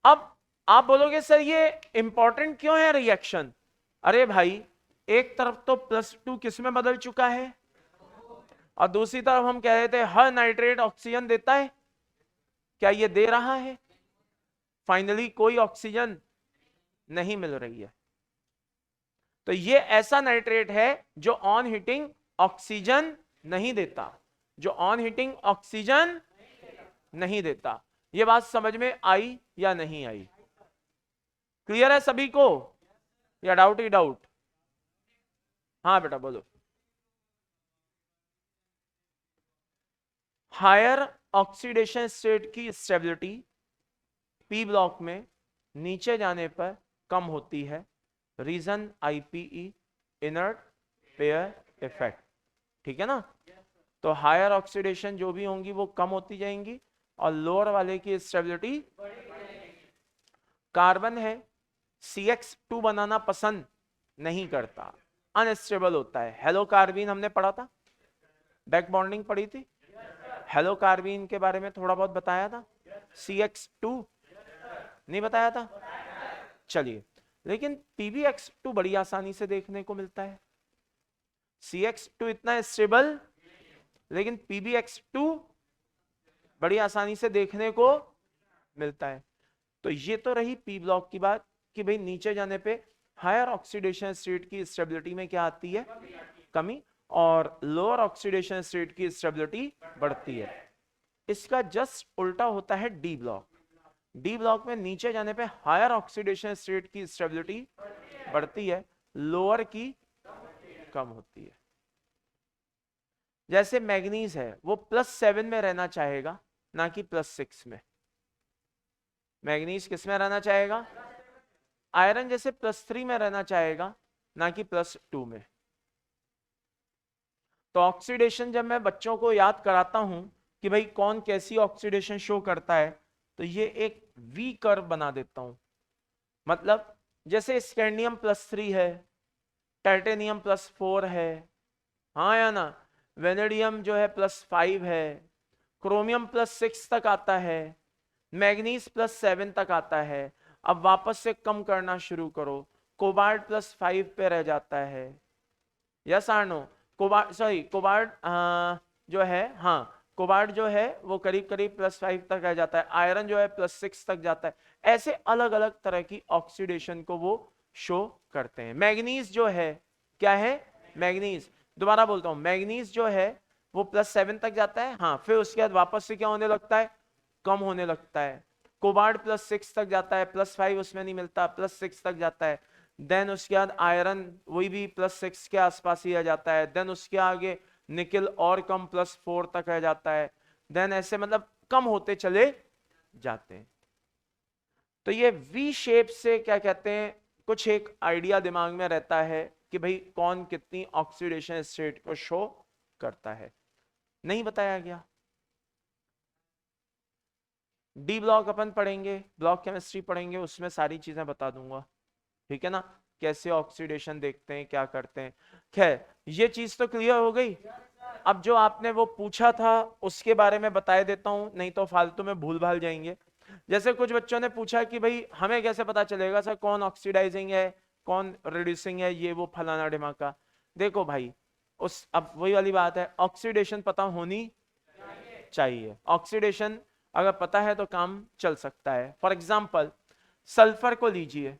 अब आप बोलोगे सर ये इंपॉर्टेंट क्यों है रिएक्शन, अरे भाई एक तरफ तो +2 किस में बदल चुका है, और दूसरी तरफ हम कह रहे थे हर नाइट्रेट ऑक्सीजन देता है, क्या ये दे रहा है, फाइनली कोई ऑक्सीजन नहीं मिल रही है। तो ये ऐसा नाइट्रेट है जो ऑन हीटिंग ऑक्सीजन नहीं देता, जो ऑन हीटिंग ऑक्सीजन नहीं देता। ये बात समझ में आई या नहीं आई, क्लियर है सभी को, या डाउट ही डाउट। हाँ बेटा बोलो। हायर ऑक्सीडेशन स्टेट की स्टेबिलिटी पी ब्लॉक में नीचे जाने पर कम होती है, reason IPE, inert pair effect, ठीक है ना। तो हायर ऑक्सीडेशन जो भी होंगी वो कम होती जाएंगी और लोअर वाले की स्टेबिलिटी। कार्बन है CH2 बनाना पसंद नहीं करता, अनस्टेबल होता है। हेलो कार्बीन हमने पढ़ा था, बैक बॉन्डिंग पढ़ी थी, हेलो कार्बीन के बारे में थोड़ा बहुत बताया था, CH2 नहीं बताया था, चलिए। लेकिन PbX2 बड़ी आसानी से देखने को मिलता है, CH2 इतना स्टेबल, लेकिन PbX2 बड़ी आसानी से देखने को मिलता है। तो ये तो रही पी ब्लॉक की बात कि भाई नीचे जाने पे हायर ऑक्सीडेशन स्टेट की स्टेबिलिटी में क्या आती है, कमी, और लोअर ऑक्सीडेशन स्टेट की स्टेबिलिटी बढ़ती है। इसका जस्ट उल्टा होता है डी ब्लॉक, डी ब्लॉक में नीचे जाने पे हायर ऑक्सीडेशन स्टेट की स्टेबिलिटी बढ़ती है, लोअर की कम होती है। जैसे मैग्नीज है वो +7 में रहना चाहेगा ना कि +6 में, मैग्नीज किस में रहना चाहेगा, आयरन जैसे +3 में रहना चाहेगा ना कि +2 में। तो ऑक्सीडेशन जब मैं बच्चों को याद कराता हूं कि भाई कौन कैसी ऑक्सीडेशन शो करता है, तो ये एक वी कर्व बना देता हूं। मतलब जैसे स्कैंडियम +3 है, टाइटेनियम +4 है, हाँ या ना, वेनेडियम जो है +5 है, क्रोमियम +6 तक आता है, मैग्नीज +7 तक आता है। अब वापस से कम करना शुरू करो, कोबाल्ट +5 पे रह जाता है, yes or no, cobalt sorry cobalt जो है, हाँ कोबाल्ट जो है वो करीब करीब +5 तक रह जाता है, आयरन जो है +6 तक जाता है। ऐसे अलग अलग तरह की ऑक्सीडेशन को वो शो करते हैं। मैग्नीज जो है क्या है, मैग्नीज, दोबारा बोलता हूं, मैग्नीज जो है वो +7 तक जाता है, हाँ, फिर उसके बाद वापस से क्या होने लगता है, कम होने लगता है। कोबाल्ट +6 तक जाता है, +5 उसमें नहीं मिलता, +6 तक जाता है। देन उसके बाद आयरन वही भी +6 के आसपास ही आ जाता है। देन उसके आगे निकल और कम, +4 तक रह जाता है। देन ऐसे मतलब कम होते चले जाते हैं। तो ये वी शेप से क्या कहते हैं, कुछ एक आइडिया दिमाग में रहता है कि भाई कौन कितनी ऑक्सीडेशन स्टेट को शो करता है। नहीं बताया गया। डी ब्लॉक अपन पढ़ेंगे, ब्लॉक केमिस्ट्री पढ़ेंगे, उसमें सारी चीजें बता दूंगा, ठीक है ना, कैसे ऑक्सीडेशन देखते हैं, क्या करते हैं। खैर ये चीज तो क्लियर हो गई। अब जो आपने वो पूछा था उसके बारे में बता देता हूं, नहीं तो फालतू में भूल भाल जाएंगे। जैसे कुछ बच्चों ने पूछा कि भाई हमें कैसे पता चलेगा सर कौन ऑक्सीडाइजिंग है, कौन रिड्यूसिंग है, ये वो फलाना ढिमाका। देखो भाई, उस अब वही वाली बात है, ऑक्सीडेशन पता होनी चाहिए। ऑक्सीडेशन अगर पता है तो काम चल सकता है। फॉर एग्जाम्पल सल्फर को लीजिए,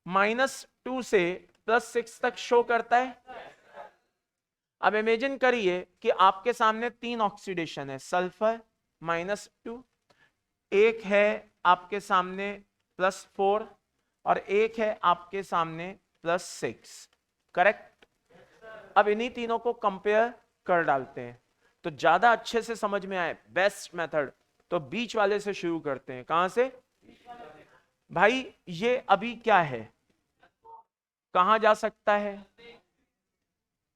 -2 से +6 तक शो करता है, अब इमेजिन करिए कि आपके सामने 3 ऑक्सीडेशन है, सल्फर -2, एक है आपके सामने +4 और एक है आपके सामने +6, करेक्ट। अब इन्हीं तीनों को कंपेयर कर डालते हैं तो ज्यादा अच्छे से समझ में आए, बेस्ट मेथड, तो बीच वाले से शुरू करते हैं। कहां से भाई? ये अभी क्या है, कहां जा सकता है?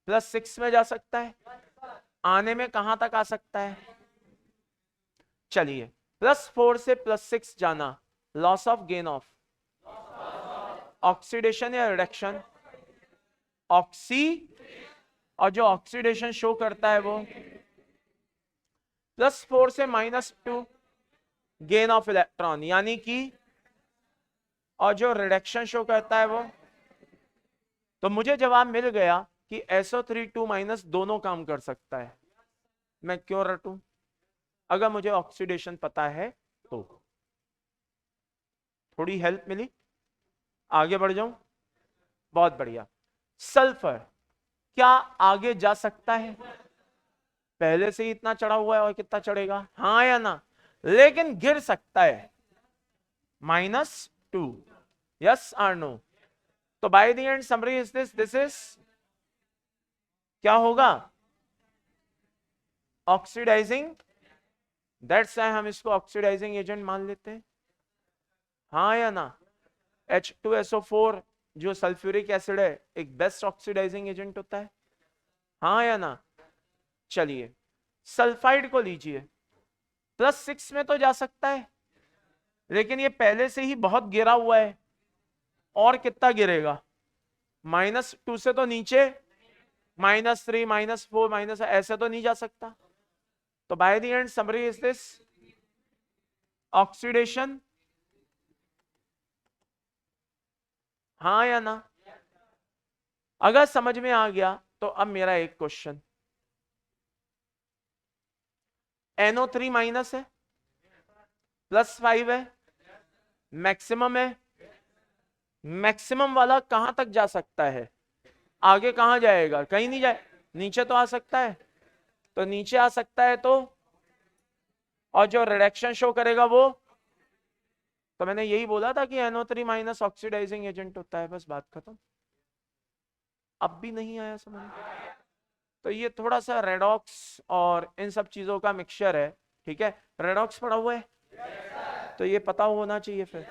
+6 में जा सकता है, आने में कहां तक आ सकता है? चलिए, +4 से +6 जाना, loss of gain of, oxidation या रिडक्शन? ऑक्सी, और जो ऑक्सीडेशन शो करता है वो +4 से -2 गेन ऑफ इलेक्ट्रॉन, यानी कि, और जो रिडक्शन शो करता है वो। तो मुझे जवाब मिल गया कि SO3 2- दोनों काम कर सकता है। मैं क्यों रटूं अगर मुझे ऑक्सीडेशन पता है तो। थोड़ी हेल्प मिली, आगे बढ़ जाऊं? बहुत बढ़िया। सल्फर क्या आगे जा सकता है? पहले से ही इतना चढ़ा हुआ है और कितना चढ़ेगा, हाँ या ना? लेकिन गिर सकता है, -2, यस और नो? तो by the end summary is this is क्या होगा? ऑक्सीडाइजिंग, दैट्स व्हाई हम इसको ऑक्सीडाइजिंग एजेंट मान लेते हैं, हाँ या ना? H2SO4 जो सल्फ्यूरिक एसिड है एक बेस्ट ऑक्सीडाइजिंग एजेंट होता है, हाँ या ना? चलिए, सल्फाइड को लीजिए, +6 में तो जा सकता है, लेकिन ये पहले से ही बहुत गिरा हुआ है, और कितना गिरेगा? -2 से तो नीचे, -3, -4, ऐसे तो नहीं जा सकता। तो by the end summary is this oxidation, हाँ या ना? अगर समझ में आ गया तो अब मेरा एक क्वेश्चन, NO3- है, +5 है, मैक्सिमम है, मैक्सिमम वाला कहां तक जा सकता है? आगे कहां जाएगा? कहीं नहीं जाए, नीचे तो आ सकता है, तो नीचे आ सकता है तो, और जो रिडक्शन शो करेगा वो, तो मैंने यही बोला था कि NO3- ऑक्सीडाइजिंग एजेंट होता है, बस बात खत्म। अब भी नहीं आया समझ? तो ये थोड़ा सा रेडॉक्स और इन सब चीजों का मिक्सचर है, ठीक है। रेडॉक्स पढ़ा हुआ है तो ये पता होना चाहिए फिर,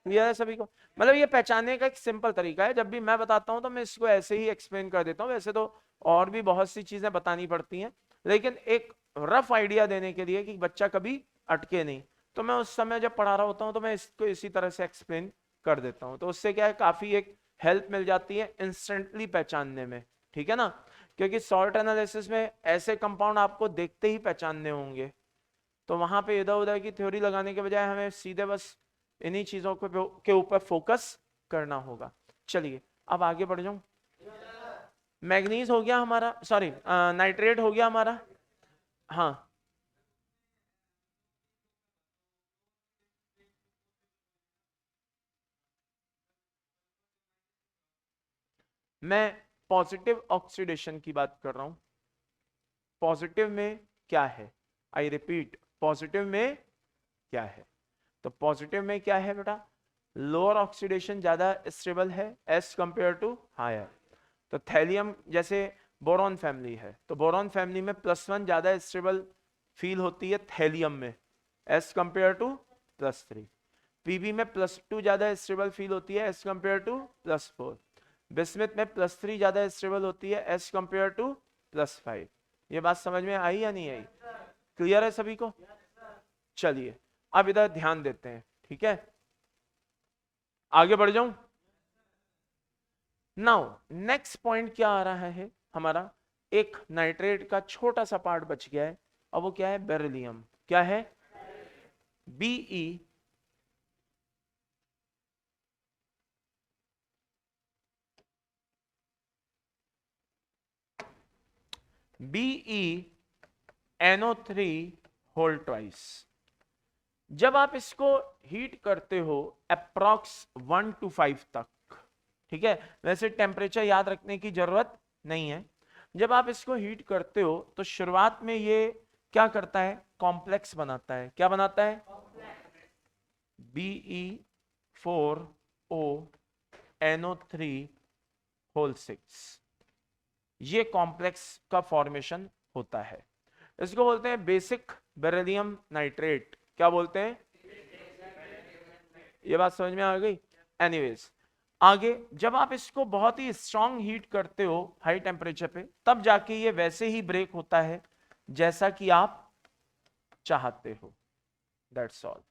क्लियर है सभी को? मतलब ये पहचानने का एक सिंपल तरीका है, जब भी मैं बताता हूं तो मैं इसको ऐसे ही एक्सप्लेन कर देता हूं, वैसे तो और भी बहुत सी चीजें बतानी पड़ती हैं, लेकिन एक रफ आइडिया देने के लिए कि बच्चा कभी अटके नहीं, तो मैं उस समय जब पढ़ा रहा होता हूं तो मैं इसको इसी तरह से एक्सप्लेन कर देता हूं, तो उससे क्या है, काफी एक हेल्प मिल जाती है इंस्टेंटली पहचानने में, ठीक है ना? क्योंकि सॉल्ट एनालिसिस में ऐसे कंपाउंड आपको देखते ही पहचानने होंगे, तो वहां पे इधर उधर की थ्योरी लगाने के बजाय हमें सीधे बस इन्हीं चीजों के ऊपर फोकस करना होगा। चलिए अब आगे बढ़ जाऊं। मैग्नीज हो गया हमारा, सॉरी नाइट्रेट हो गया हमारा, हाँ। मैं पॉजिटिव ऑक्सीडेशन की बात कर रहा हूं। पॉजिटिव में क्या है, आई रिपीट, पॉजिटिव में क्या है? तो पॉजिटिव में क्या है बेटा? लोअर ऑक्सीडेशन ज्यादा स्टेबल है एज कंपेयर टू हायर। तो थैलियम जैसे बोरॉन फैमिली है, तो बोरॉन फैमिली में +1 ज्यादा स्टेबल फील होती है थैलियम में एज कंपेयर टू +3। पीबी में +2 ज्यादा स्टेबल फील होती है एज कंपेयर टू +4। बिस्मिथ में +3 ज्यादा स्टेबल होती है एज कंपेयर टू +5। ये बात समझ में आई या नहीं आई? क्लियर है सभी को? चलिए अब इधर ध्यान देते हैं, ठीक है, आगे बढ़ जाऊं। नाउ नेक्स्ट पॉइंट क्या आ रहा है हमारा, एक नाइट्रेट का छोटा सा पार्ट बच गया है, अब वो क्या है? बेरिलियम। क्या है? BE NO3 whole twice. जब आप इसको हीट करते हो अप्रॉक्स 1 to 5 तक, ठीक है, वैसे टेम्परेचर याद रखने की जरूरत नहीं है, जब आप इसको हीट करते हो तो शुरुआत में ये क्या करता है, कॉम्प्लेक्स बनाता है। क्या बनाता है? Be4O NO3 ये कॉम्प्लेक्स का फॉर्मेशन होता है। इसको बोलते हैं बेसिक बेरिलियम नाइट्रेट। क्या बोलते हैं? ये बात समझ में आ गई? एनीवेज, आगे जब आप इसको बहुत ही स्ट्रांग हीट करते हो हाई टेम्परेचर पे, तब जाके ये वैसे ही ब्रेक होता है जैसा कि आप चाहते हो। That's all.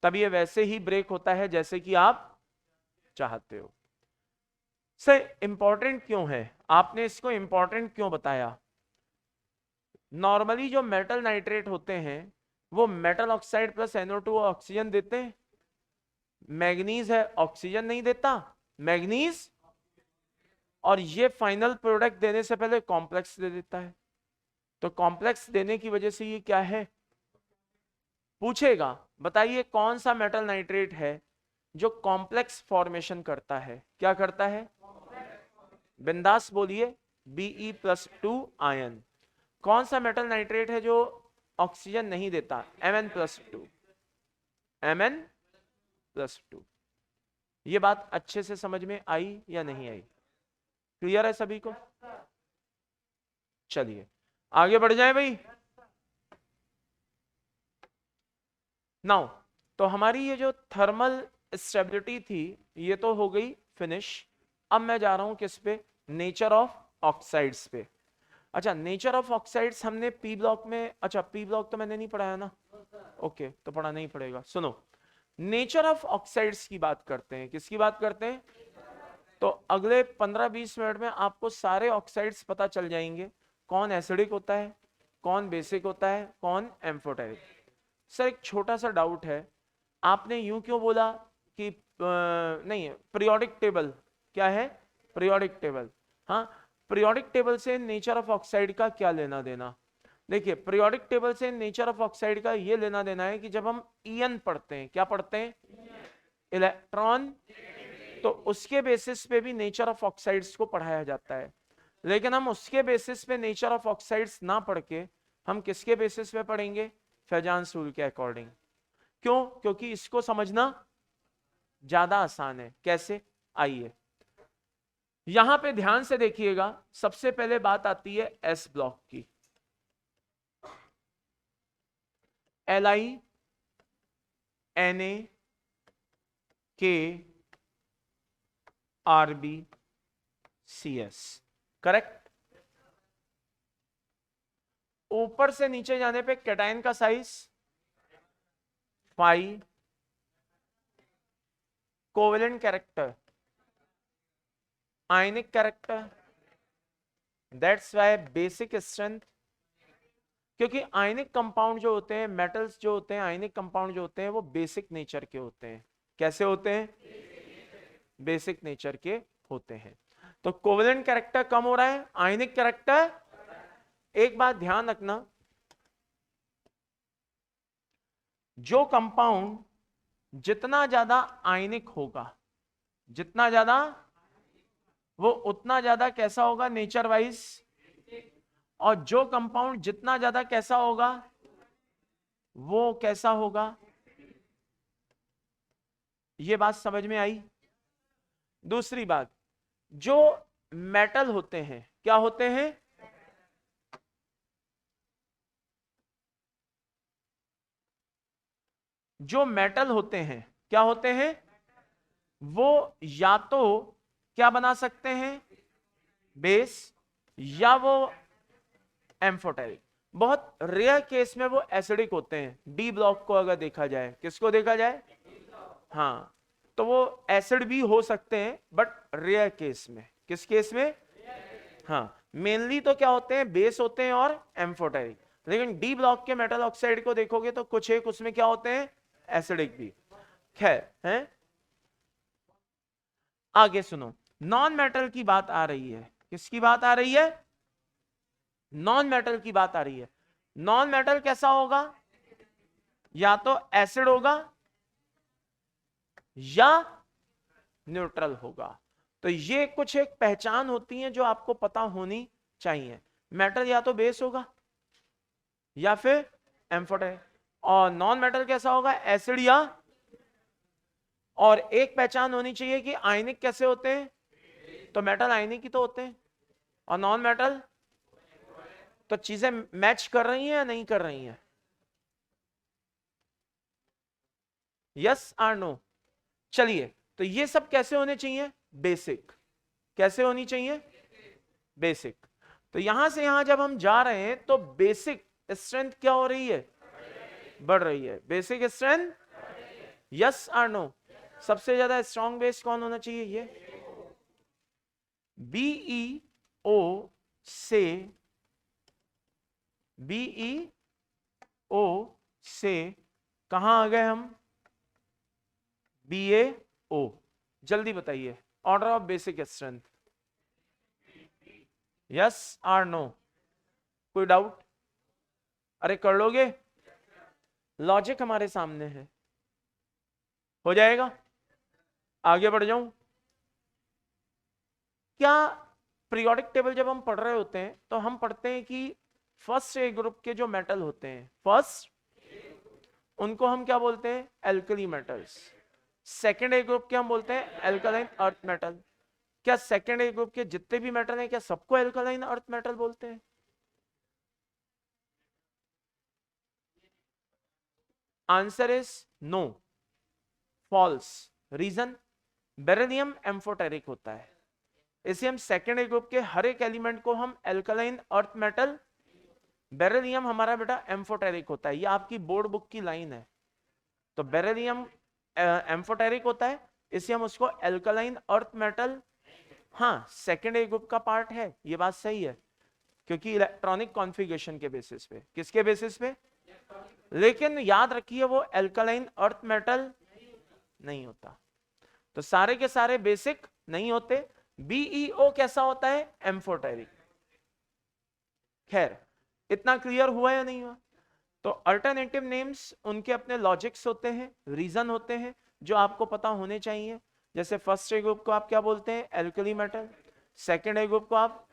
तब ये वैसे ही ब्रेक होता है जैसे कि आप चाहते हो। सर इंपॉर्टेंट क्यों है? आपने इसको इंपॉर्टेंट क्यों बताया? नॉर्मली जो मेटल नाइट्रेट होते हैं वो metal oxide plus NO2 oxygen देते हैं। मैग्नीज है, ऑक्सीजन नहीं देता, मैग्नीज, और ये फाइनल प्रोडक्ट देने से पहले कॉम्प्लेक्स दे देता है। तो कॉम्प्लेक्स देने की वजह से ये क्या है पूछेगा। बताइए कौन सा मेटल नाइट्रेट है जो कॉम्प्लेक्स फॉर्मेशन करता है? क्या करता है? बिंदास बोलिए, Be+2 आयन। कौन सा मेटल नाइट्रेट है जो ऑक्सीजन नहीं देता? Mn+2। Mn+2। ये बात अच्छे से समझ में आई या नहीं आई? क्लियर है सभी को? चलिए आगे बढ़ जाए भाई। नाउ तो हमारी ये जो थर्मल स्टेबिलिटी थी ये तो हो गई फिनिश। अब मैं जा रहा हूं किस पे? नेचर ऑफ ऑक्साइड्स पे। अच्छा, नेचर ऑफ ऑक्साइड्स हमने पी ब्लॉक में, अच्छा पी ब्लॉक तो मैंने नहीं पढ़ाया ना, ओके तो पढ़ाना ही पड़ेगा। सुनो, नेचर ऑफ ऑक्साइड्स की बात करते हैं। किसकी बात करते हैं? तो अगले 15-20 मिनट में आपको सारे ऑक्साइड्स पता चल जाएंगे। कौन एसिडिक होता है, कौन बेसिक होता है, कौन एम्फोटेरिक। सर एक छोटा सा डाउट है, आपने यूं क्यों बोला कि नहीं पीरियोडिक टेबल? क्या है पीरियोडिक टेबल? हाँ, पीरियोडिक टेबल से नेचर ऑफ ऑक्साइड का क्या लेना देना? देखिए पीरियोडिक टेबल से नेचर ऑफ ऑक्साइड का ये लेना देना है कि जब हम ईएन पढ़ते हैं, क्या पढ़ते हैं? इलेक्ट्रॉन, तो उसके बेसिस पे भी नेचर ऑफ ऑक्साइड्स को पढ़ाया जाता है। लेकिन हम उसके बेसिस पे नेचर ऑफ ऑक्साइड्स ना पढ़ के हम किसके बेसिस पे पढ़ेंगे? फैजान्स रूल के अकॉर्डिंग। क्यों? क्योंकि इसको समझना ज्यादा आसान है। कैसे? आइए यहां पे ध्यान से देखिएगा। सबसे पहले बात आती है एस ब्लॉक की। Li Na K RbCs, correct. ऊपर से नीचे जाने पे कैटायन का size pi, covalent character, ionic character, that's why basic strength. क्योंकि आयनिक कंपाउंड जो होते हैं, मेटल्स जो होते हैं, आयनिक कंपाउंड जो होते हैं वो बेसिक नेचर के होते हैं। कैसे होते हैं? बेसिक नेचर के होते हैं। तो कोवेलेंट कैरेक्टर कम हो रहा है, आयनिक कैरेक्टर। एक बात ध्यान रखना, जो कंपाउंड जितना ज्यादा आयनिक होगा, जितना ज्यादा, वो उतना ज्यादा कैसा होगा नेचर वाइज? और जो कंपाउंड जितना ज्यादा कैसा होगा, वो कैसा होगा? ये बात समझ में आई? दूसरी बात, जो मेटल होते हैं, क्या होते हैं? जो मेटल होते हैं क्या होते हैं? वो या तो क्या बना सकते हैं? बेस, या वो एम्फोटेरिक। बहुत रेयर केस में वो एसिडिक होते हैं। डी ब्लॉक को अगर देखा जाए, किसको देखा जाए? हाँ, तो वो एसिड भी हो सकते हैं बट रेयर केस में। किस केस में? हाँ, मेनली तो क्या होते हैं? बेस होते हैं और एम्फोटेरिक। लेकिन डी ब्लॉक के मेटल ऑक्साइड को देखोगे तो कुछ एक उसमें क्या होते हैं? एसिडिक भी। खैर है, आगे सुनो, नॉन मेटल की बात आ रही है। किसकी बात आ रही है? नॉन मेटल की बात आ रही है। नॉन मेटल कैसा होगा? या तो एसिड होगा या न्यूट्रल होगा। तो ये कुछ एक पहचान होती है जो आपको पता होनी चाहिए। मेटल या तो बेस होगा या फिर एम्फोटेरिक, और नॉन मेटल कैसा होगा, एसिड या, और एक पहचान होनी चाहिए कि आयनिक कैसे होते हैं, तो मेटल आयनिक ही तो होते हैं, और नॉन मेटल। तो चीजें मैच कर रही हैं या नहीं कर रही हैं, यस और नो। चलिए, तो ये सब कैसे होने चाहिए, बेसिक। कैसे होनी चाहिए, बेसिक। तो यहां से यहां जब हम जा रहे हैं तो बेसिक स्ट्रेंथ क्या हो रही है, बढ़ रही है। बेसिक स्ट्रेंथ, यस और नो। सबसे ज्यादा स्ट्रॉन्ग बेस कौन होना चाहिए, ये BeO से, BeO से कहां आ गए हम, BaO। जल्दी बताइए, order of basic strength, yes और नो, कोई डाउट, अरे कर लोगे, लॉजिक हमारे सामने है, हो जाएगा। आगे बढ़ जाऊं, क्या पीरियोडिक टेबल जब हम पढ़ रहे होते हैं तो हम पढ़ते हैं कि फर्स्ट ए ग्रुप के जो मेटल होते हैं, फर्स्ट, उनको हम क्या बोलते हैं, एल्कली मेटल्स। सेकेंड ए ग्रुप के हम बोलते हैं एल्कलाइन अर्थ मेटल। क्या सेकेंड ए ग्रुप के जितने भी मेटल हैं क्या सबको एल्कलाइन अर्थ मेटल बोलते हैं, answer is no, false. Reason, beryllium amphoteric होता है, इसे हम सेकेंड ए ग्रुप के हर एक एलिमेंट को हम एल्कलाइन अर्थ मेटल, बेरिलियम हमारा बेटा एम्फोटेरिक होता है, ये आपकी बोर्ड बुक की लाइन है। तो बेरिलियम एम्फोटेरिक होता है, इसे हम उसको एल्कलाइन अर्थ मेटल, हाँ सेकेंड ए ग्रुप का पार्ट है, ये बात सही है, क्योंकि इलेक्ट्रॉनिक कॉन्फ़िगरेशन के बेसिस पे, किसके बेसिस पे, लेकिन याद रखिए वो एल्कलाइन अर्थ मेटल नहीं होता। तो सारे के सारे बेसिक नहीं होते। BeO कैसा होता है, एम्फोटेरिक। खैर, इतना क्लियर हुआ या नहीं हुआ। तो अल्टरनेटिव नेम्स उनके अपने लॉजिक्स होते हैं, रीजन होते हैं जो आपको पता होने चाहिए। जैसे फर्स्ट ए ग्रुप को आप क्या बोलते हैं, एल्कली मेटल। सेकेंड ए ग्रुप को आप,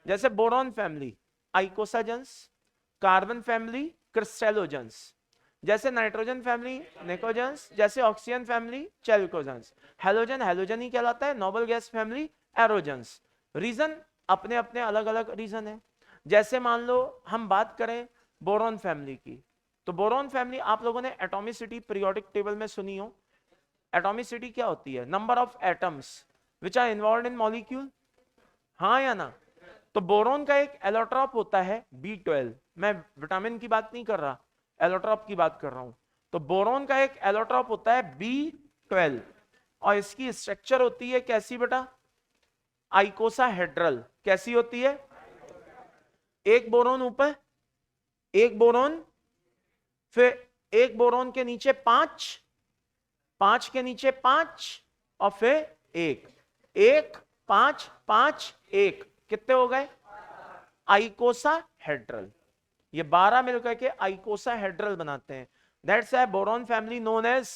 जैसे बोरॉन फैमिली आइकोसाजेंस, कार्बन फैमिली क्रिस्टेलोजेंस, जैसे नाइट्रोजन फैमिली निकोजेंस, जैसे ऑक्सीजन फैमिली चेल्कोजेंस, हैलोजन हैलोजन ही कहलाता है, नोबल गैस फैमिली एरोजेंस। रीजन अपने अपने अलग अलग रीजन है। जैसे मान लो हम बात करें बोरॉन फैमिली की, तो बोरॉन फैमिली आप लोगों ने एटॉमिसिटी पीरियोडिक टेबल में सुनी हो। एटॉमिसिटी क्या होती है, number of atoms which are involve in molecule, हाँ या ना। तो बोरॉन का एक एलोट्रॉप होता है B12, मैं विटामिन की बात नहीं कर रहा, एलोट्रॉप की बात कर रहा हूं। तो बोरॉन का एक एलोट्रॉप होता है B12, और इसकी स्ट्रक्चर होती है कैसी बेटा, आइकोसाहेड्रल। कैसी होती है, एक बोरॉन ऊपर, एक बोरॉन, फिर एक बोरॉन के नीचे 5, 5 के नीचे 5, और फिर एक, 1 5 5 1, कितने हो गए, आइकोसाहेड्रल। ये 12 मिलकर के आइकोसाहेड्रल बनाते हैं। That's why boron family known as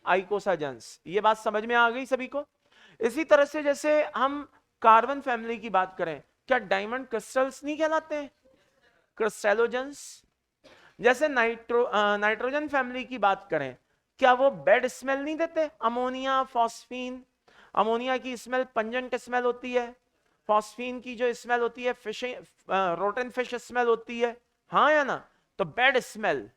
icosagens. ये बात समझ में आ गई सभी को। इसी तरह से जैसे हम कार्बन फैमिली की बात करें, क्या डायमंड क्रिस्टल्स नहीं कहलाते हैं, क्रिस्टेलोजेंस। जैसे नाइट्रोजन फैमिली की बात करें, क्या वो बैड स्मेल नहीं देते, अमोनिया फॉस्फीन। अमोनिया की स्मेल पंजेंट स्मेल होती है, फॉस्फीन की जो स्मेल होती है फिश, रोटन फिश स्मेल होती है, हाँ या ना। तो bad smell,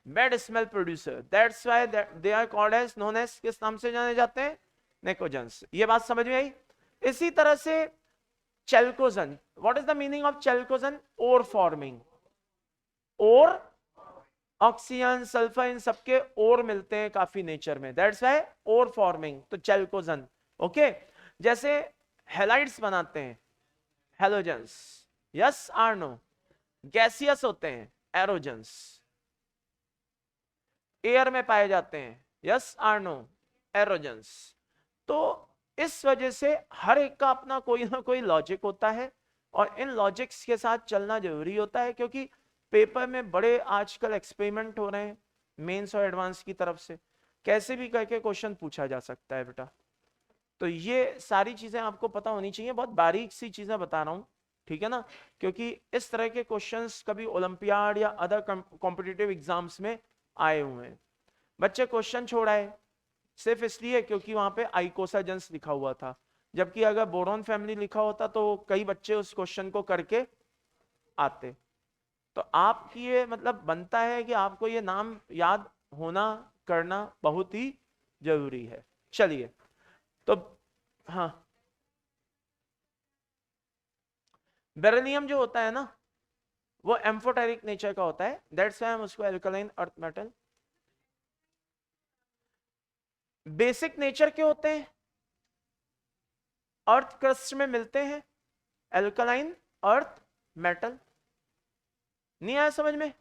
bad smell producer, that's why they are called as, known as, किस नाम से जाने जाते हैं, निकोजेंस। ये बात समझ में आई। इसी तरह से chalcogen, what is the meaning of chalcogen, ore forming, और ऑक्सीजन सल्फर इन सबके और मिलते हैं काफी नेचर में, दैट्स व्हाई और फॉर्मिंग, तो चेल्कोजन। ओके, जैसे हेलाइड्स बनाते हैं, halogens, yes or no. Gaseous होते हैं, एरोजेंस। एयर में पाए जाते हैं, यस आर नो, एरोजेंस। तो इस वजह से हर एक का अपना कोई ना कोई लॉजिक होता है, और इन लॉजिक्स के साथ चलना जरूरी होता है, क्योंकि पेपर में बड़े आजकल एक्सपेरिमेंट हो रहे हैं मेंस और एडवांस की तरफ से, कैसे भी करके क्वेश्चन पूछा जा सकता है बेटा। तो ये सारी चीजें आपको पता होनी चाहिए, बहुत बारीक सी चीजें बता रहा हूं, ठीक है ना, क्योंकि इस तरह के क्वेश्चंस कभी ओलंपियाड या अदर कॉम्पिटिटिव एग्जाम्स में आए हुए हैं। बच्चे क्वेश्चन छोड़ाए सिर्फ इसलिए क्योंकि वहां पे आइकोसा जेंस लिखा हुआ था, जबकि अगर बोरोन फैमिली लिखा होता तो कई बच्चे उस क्वेश्चन को करके आते। तो आपकी ये मतलब बनता है कि आपको ये नाम याद होना करना बहुत ही जरूरी है। चलिए तो हाँ, बेरिलियम जो होता है ना वो एम्फोटेरिक नेचर का होता है, दैट्स व्हाई हम उसको alkaline earth metal. Basic nature के होते हैं, अर्थ क्रस्ट में मिलते हैं, एल्कलाइन अर्थ मेटल। नहीं आया समझ में?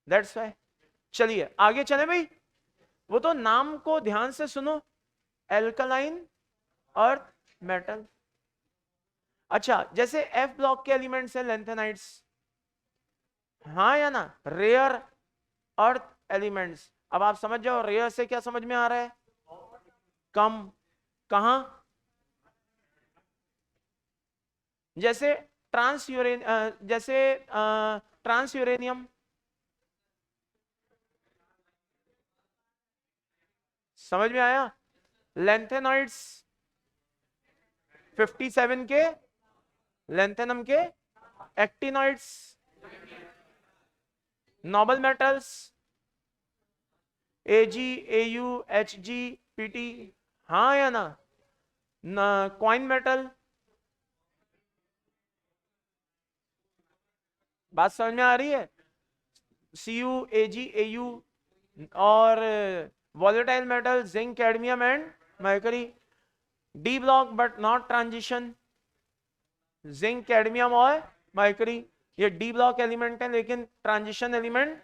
That's why. चलिए आगे चले भाई, वो तो नाम को ध्यान से सुनो, एल्कलाइन अर्थ मेटल। अच्छा, जैसे एफ ब्लॉक के एलिमेंट्स हैं लेंथेनाइट्स, हाँ या ना, रेयर अर्थ एलिमेंट्स। अब आप समझ जाओ रेयर से क्या समझ में आ रहा है, कम। कहां? जैसे ट्रांस यूरेनियम, समझ में आया? लेंथेनॉइड्स 57 के, लेंथेनम के actinoids, noble metals Ag, Au, Hg, Pt, हाँ या ना, क्वाइन मेटल। बात समझ में आ रही है? Cu, Ag, Au और volatile metal zinc, cadmium and mercury. D block but not transition, zinc, cadmium और मरकरी। ये डी ब्लॉक एलिमेंट है लेकिन ट्रांजिशन एलिमेंट,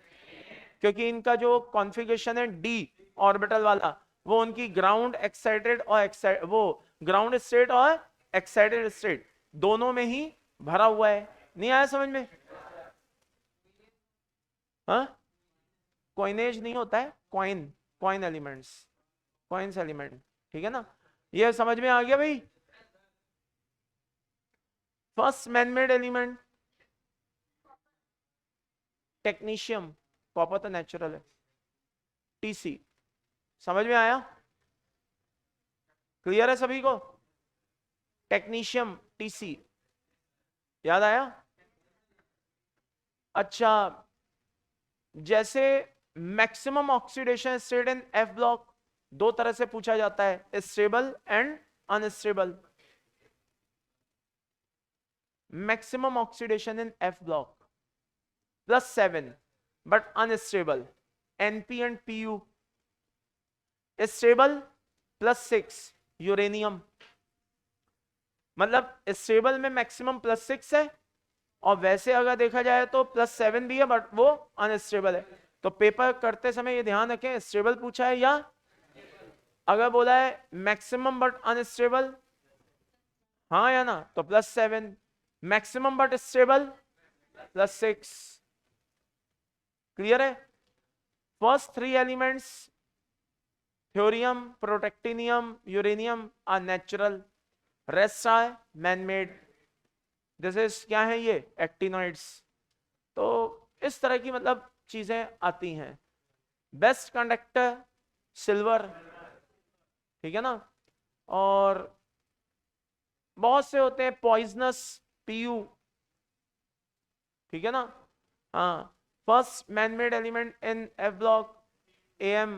क्योंकि इनका जो कॉन्फ़िगरेशन है डी ऑर्बिटल वाला, वो उनकी ग्राउंड एक्साइटेड और वो ग्राउंड स्टेट और एक्साइटेड स्टेट दोनों में ही भरा हुआ है। नहीं आया समझ में? हाँ, कॉइनेज नहीं होता है, coin, coin elements, coins element, ठीक है ना? ये समझ में आ गया भाई? First manmade element technetium, copper तो नेचुरल है, टीसी। समझ में आया? क्लियर है सभी को? टेक्नीशियम, टीसी, याद आया? अच्छा, जैसे maximum oxidation state in F block दो तरह से पूछा जाता है, stable and unstable. Maximum oxidation in F block +7 but unstable, Np and Pu। Stable +6 uranium, मतलब स्टेबल में मैक्सिमम +6 है, और वैसे अगर देखा जाए तो +7 भी है बट वो अनस्टेबल है। तो पेपर करते समय ये ध्यान रखें, स्टेबल पूछा है या अगर बोला है मैक्सिमम बट अनस्टेबल, हाँ या ना, तो +7, मैक्सिमम बट स्टेबल +6। क्लियर है? First 3 elements thorium, protactinium, uranium are natural, rest are manmade. जैसे क्या है ये एक्टिनॉइड्स। तो इस तरह की मतलब चीजें आती हैं। बेस्ट कंडक्टर सिल्वर, ठीक है ना, और बहुत से होते हैं पॉइजनस, Pu, ठीक है ना। हाँ, first manmade element in F block Am,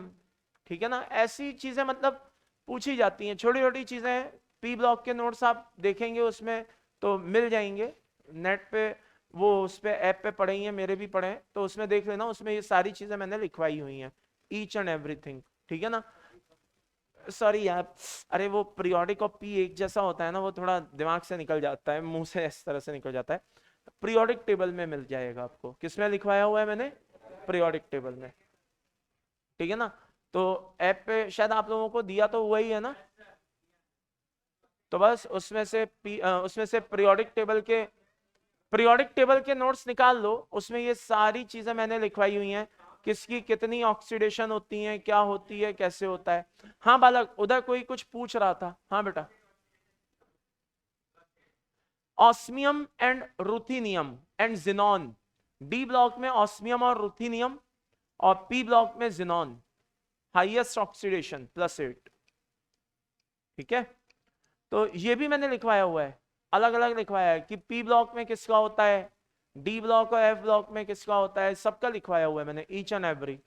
ठीक है ना। ऐसी चीजें मतलब पूछी जाती हैं, छोटी छोटी चीजें। पी ब्लॉक के नोट्स आप देखेंगे उसमें तो मिल जाएंगे नेट पे, वो उस पे ऐप पे पढ़े हैं, मेरे भी पढ़े हैं, तो उसमें देख लेना, उसमें ये सारी चीजें मैंने लिखवाई हुई हैं, ईच एंड एवरीथिंग, ठीक है ना। सॉरी यार, अरे वो पीरियोडिक और पी एक जैसा होता है ना, वो थोड़ा दिमाग से निकल जाता है, मुंह से इस तरह से निकल जाता है। पीरियोडिक टेबल में मिल जाएगा आपको, किसमें लिखवाया हुआ है मैंने, पीरियोडिक टेबल में, ठीक है ना। तो ऐप पे शायद आप लोगों को दिया तो वही है ना, तो बस उसमें से पीरियोडिक टेबल के नोट्स निकाल लो, उसमें ये सारी चीजें मैंने लिखवाई हुई हैं। किसकी कितनी ऑक्सीडेशन होती है, क्या होती है, कैसे होता है। हाँ बालक, उधर कोई कुछ पूछ रहा था। हाँ बेटा। Osmium and ruthenium and xenon, d block में ऑस्मियम और रुथीनियम, और पी ब्लॉक में जिनॉन, हाईएस्ट ऑक्सीडेशन +8। ठीक है, तो ये भी मैंने लिखवाया हुआ है, अलग अलग लिखवाया है कि पी ब्लॉक में किसका होता है, डी ब्लॉक और एफ ब्लॉक में किसका होता है, सबका लिखवाया हुआ है मैंने, ईच एंड एवरी।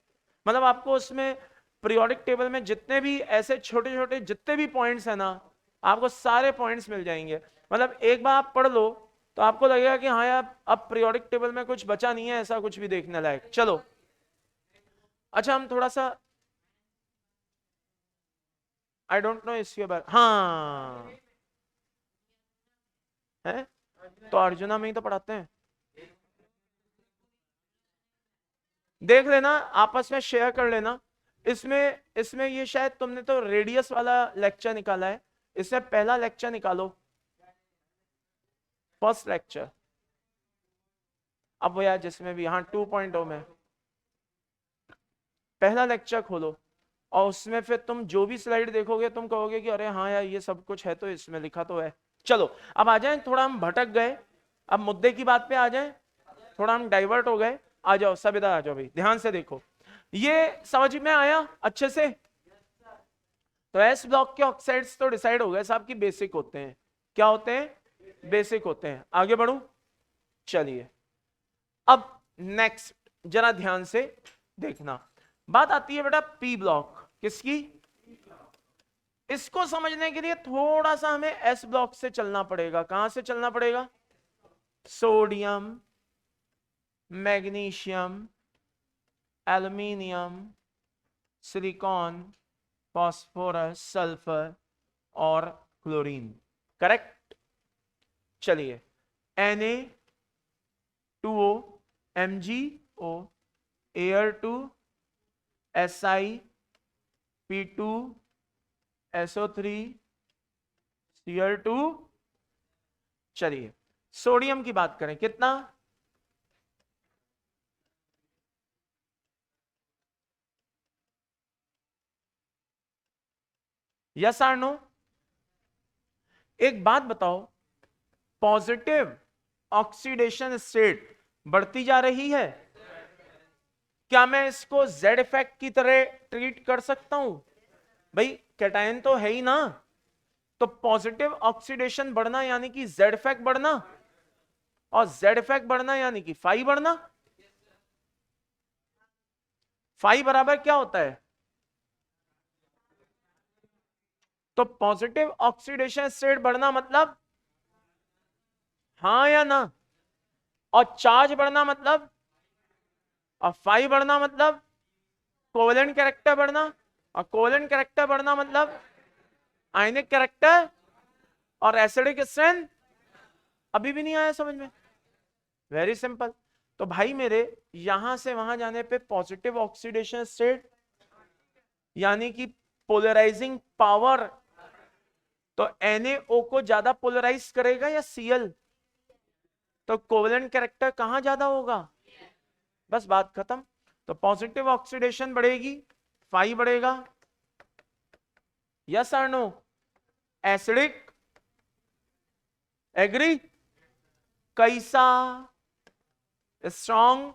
मतलब आपको उसमें पीरियोडिक टेबल में जितने भी ऐसे छोटे छोटे जितने भी पॉइंट्स है ना, आपको सारे पॉइंट्स मिल जाएंगे। मतलब एक बार आप पढ़ लो तो आपको लगेगा कि हाँ यार अब पीरियोडिक टेबल में कुछ बचा नहीं है ऐसा कुछ भी देखने लायक। चलो अच्छा, हम थोड़ा सा, आई डोंट नो इसके बारे, हाँ है तो अर्जुना में ही तो पढ़ाते हैं, देख लेना, आपस में शेयर कर लेना। इसमें इसमें ये शायद तुमने तो रेडियस वाला लेक्चर निकाला है, इसमें पहला लेक्चर निकालो, फर्स्ट लेक्चर। अब वो यार जिसमें भी, हाँ 2.0 में पहला लेक्चर खोलो, और उसमें फिर तुम जो भी स्लाइड देखोगे तुम कहोगे कि अरे हाँ यार ये सब कुछ है तो इसमें लिखा तो है। चलो अब आ जाए, थोड़ा हम भटक गए, अब मुद्दे की बात पे आ जाए, थोड़ा हम डाइवर्ट हो गए। आ जाओ सब इधर आ जाओ भाई, ध्यान से देखो, ये समझ में आया अच्छे से। तो एस ब्लॉक के ऑक्साइड्स तो डिसाइड हो गए साहब की बेसिक होते हैं, क्या होते हैं, बेसिक होते हैं। आगे बढ़ू, चलिए अब नेक्स्ट जरा ध्यान से देखना, बात आती है बेटा पी ब्लॉक, किसकी, इसको समझने के लिए थोड़ा सा हमें एस ब्लॉक से चलना पड़ेगा। कहां से चलना पड़ेगा, sodium, magnesium, aluminium, silicon, phosphorus, sulphur और क्लोरीन, करेक्ट। चलिए Na2O, MgO, Air2, Si, P2, SO3, Cl2। चलिए सोडियम की बात करें, कितना, यस और नो। एक बात बताओ, पॉजिटिव ऑक्सीडेशन स्टेट बढ़ती जा रही है, क्या मैं इसको जेड इफेक्ट की तरह ट्रीट कर सकता हूं, भाई कैटायन तो है ही ना, तो पॉजिटिव ऑक्सीडेशन बढ़ना यानी कि जेड इफेक्ट बढ़ना, और जेड इफेक्ट बढ़ना यानी कि फाई बढ़ना। फाई बराबर क्या होता है, तो पॉजिटिव ऑक्सीडेशन स्टेट बढ़ना मतलब, हाँ या ना, और चार्ज बढ़ना मतलब, और फाई बढ़ना मतलब कोवेलेंट कैरेक्टर बढ़ना, और कोवेलेंट कैरेक्टर बढ़ना मतलब आयनिक कैरेक्टर और एसिडिक स्ट्रेंथ। अभी भी नहीं आया समझ में, वेरी सिंपल। तो भाई मेरे यहां से वहां जाने पे पॉजिटिव ऑक्सीडेशन स्टेट यानी कि पोलराइजिंग पावर, तो NaO को ज्यादा पोलराइज करेगा या Cl, तो कोवेलेंट कैरेक्टर कहां ज्यादा होगा, बस बात खत्म। तो पॉजिटिव ऑक्सीडेशन बढ़ेगी, फाई बढ़ेगा, यस और नो, एसिडिक, एग्री, कैसा, स्ट्रॉन्ग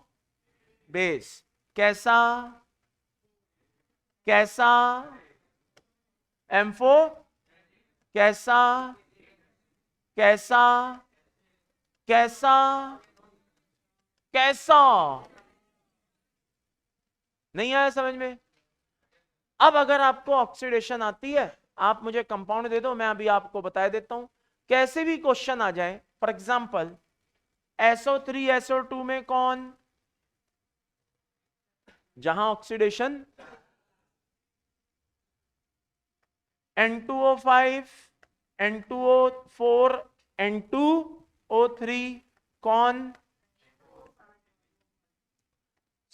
बेस, कैसा, कैसा, M4, कैसा, कैसा, कैसा, कैसा, नहीं आया समझ में। अब अगर आपको ऑक्सीडेशन आती है, आप मुझे कंपाउंड दे दो, मैं अभी आपको बता देता हूं, कैसे भी क्वेश्चन आ जाए। फॉर एग्जांपल SO3 SO2 में कौन, जहां ऑक्सीडेशन, N2O5, N2O4, N2O3 कौन,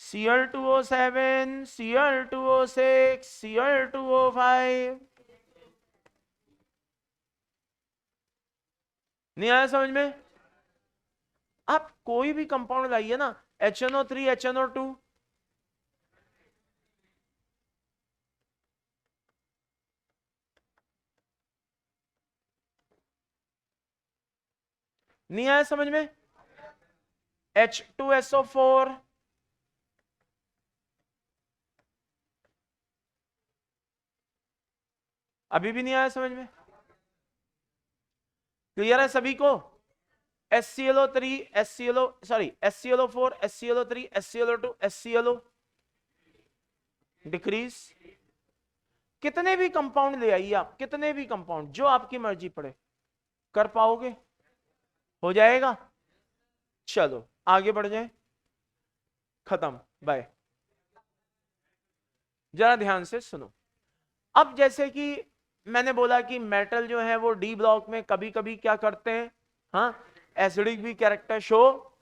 Cl2O7, Cl2O6, Cl2O5। नहीं आया समझ में, आप कोई भी कंपाउंड लाइए ना, HNO3 HNO2, नहीं आया समझ में? H2SO4 अभी भी नहीं आया समझ में? क्लियर है सभी को? HClO3 HClO sorry HClO4 HClO3 HClO2 HClO decrease. कितने भी कंपाउंड ले आइए आप, कितने भी कंपाउंड जो आपकी मर्जी पड़े, कर पाओगे? हो जाएगा? चलो आगे बढ़ जाए, खत्म, बाय। जरा ध्यान से सुनो। अब जैसे कि मैंने बोला कि मेटल जो है वो डी ब्लॉक में कभी कभी क्या करते हैं, हाँ, एसिडिक भी कैरेक्टर शो।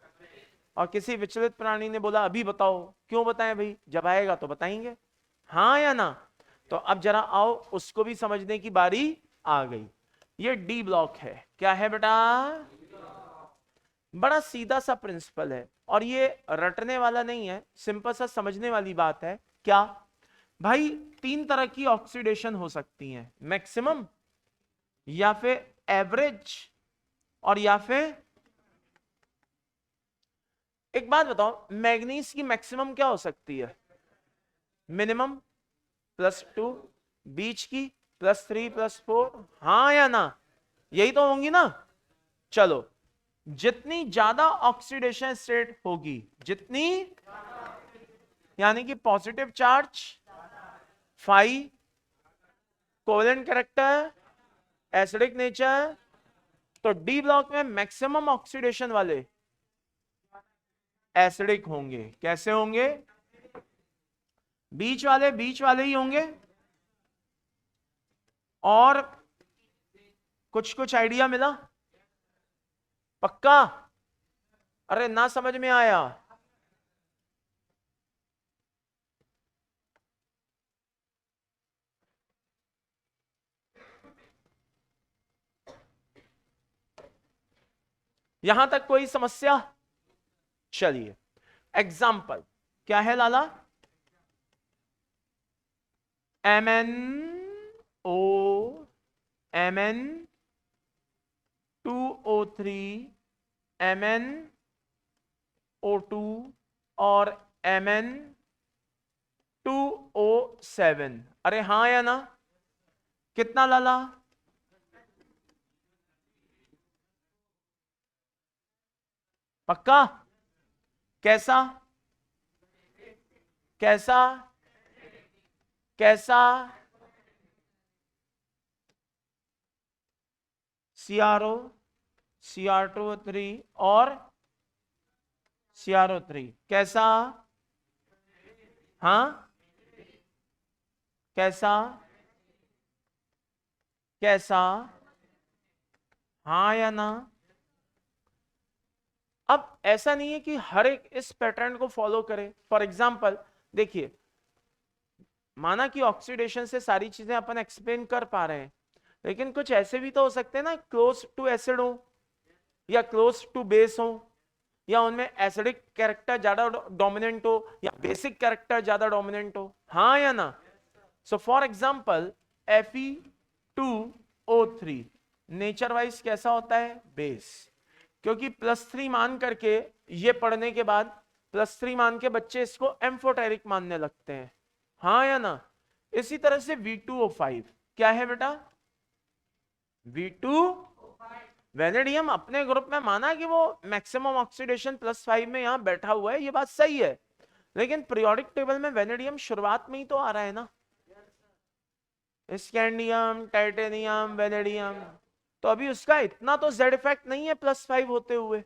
और किसी विचलित प्राणी ने बोला अभी बताओ, क्यों बताएं भाई, जब आएगा तो बताएंगे, हाँ या ना? तो अब जरा आओ, उसको भी समझने की बारी आ गई। ये डी ब्लॉक है, क्या है बेटा? बड़ा सीधा सा प्रिंसिपल है, और ये रटने वाला नहीं है, सिंपल सा समझने वाली बात है। क्या भाई? तीन तरह की ऑक्सीडेशन हो सकती हैं, मैक्सिमम या फिर एवरेज और या फिर, एक बात बताओ, मैग्नीज की मैक्सिमम क्या हो सकती है? मिनिमम +2, बीच की +3 +4, हाँ या ना? यही तो होंगी ना। चलो, जितनी ज्यादा ऑक्सीडेशन स्टेट होगी, जितनी, यानी कि positive charge, phi, covalent character, acidic nature, तो डी ब्लॉक में मैक्सिमम ऑक्सीडेशन वाले एसिडिक होंगे। कैसे होंगे? बीच वाले ही होंगे। और कुछ कुछ आइडिया मिला? पक्का? अरे ना समझ में आया? यहां तक कोई समस्या? चलिए, एग्जाम्पल क्या है लाला? MnO, Mn2O3, MnO2 और Mn2O7। अरे हाँ या ना? कितना लाला? पक्का? कैसा? कैसा? कैसा? CRO, Cr2O3 और CrO3, कैसा? हाँ, कैसा? कैसा? हाँ या ना? अब ऐसा नहीं है कि हर एक इस पैटर्न को फॉलो करे। फॉर एग्जाम्पल देखिए, माना कि ऑक्सीडेशन से सारी चीजें अपन एक्सप्लेन कर पा रहे हैं, लेकिन कुछ ऐसे भी तो हो सकते हैं ना, क्लोज टू एसिड हो या क्लोज टू बेस हो, या उनमें एसिडिक कैरेक्टर ज्यादा डोमिनेंट हो या बेसिक कैरेक्टर ज्यादा डोमिनेंट हो, हाँ या ना? So for example Fe2O3 nature wise कैसा होता है? बेस। क्योंकि +3 मान करके, ये पढ़ने के बाद +3 मान के बच्चे इसको एम्फोटेरिक मानने लगते हैं, हाँ या ना? इसी तरह से V2O5 क्या है बेटा? V2 वेनेडियम अपने ग्रुप में माना कि वो मैक्सिमम ऑक्सीडेशन +5 में यहां बैठा हुआ है, ये बात सही है, लेकिन पीरियोडिक टेबल में वेनेडियम शुरुआत में ही तो आ रहा है ना, स्कैंडियम, टाइटेनियम, वेनेडियम, तो अभी उसका इतना तो जेड इफेक्ट नहीं है +5 होते हुए,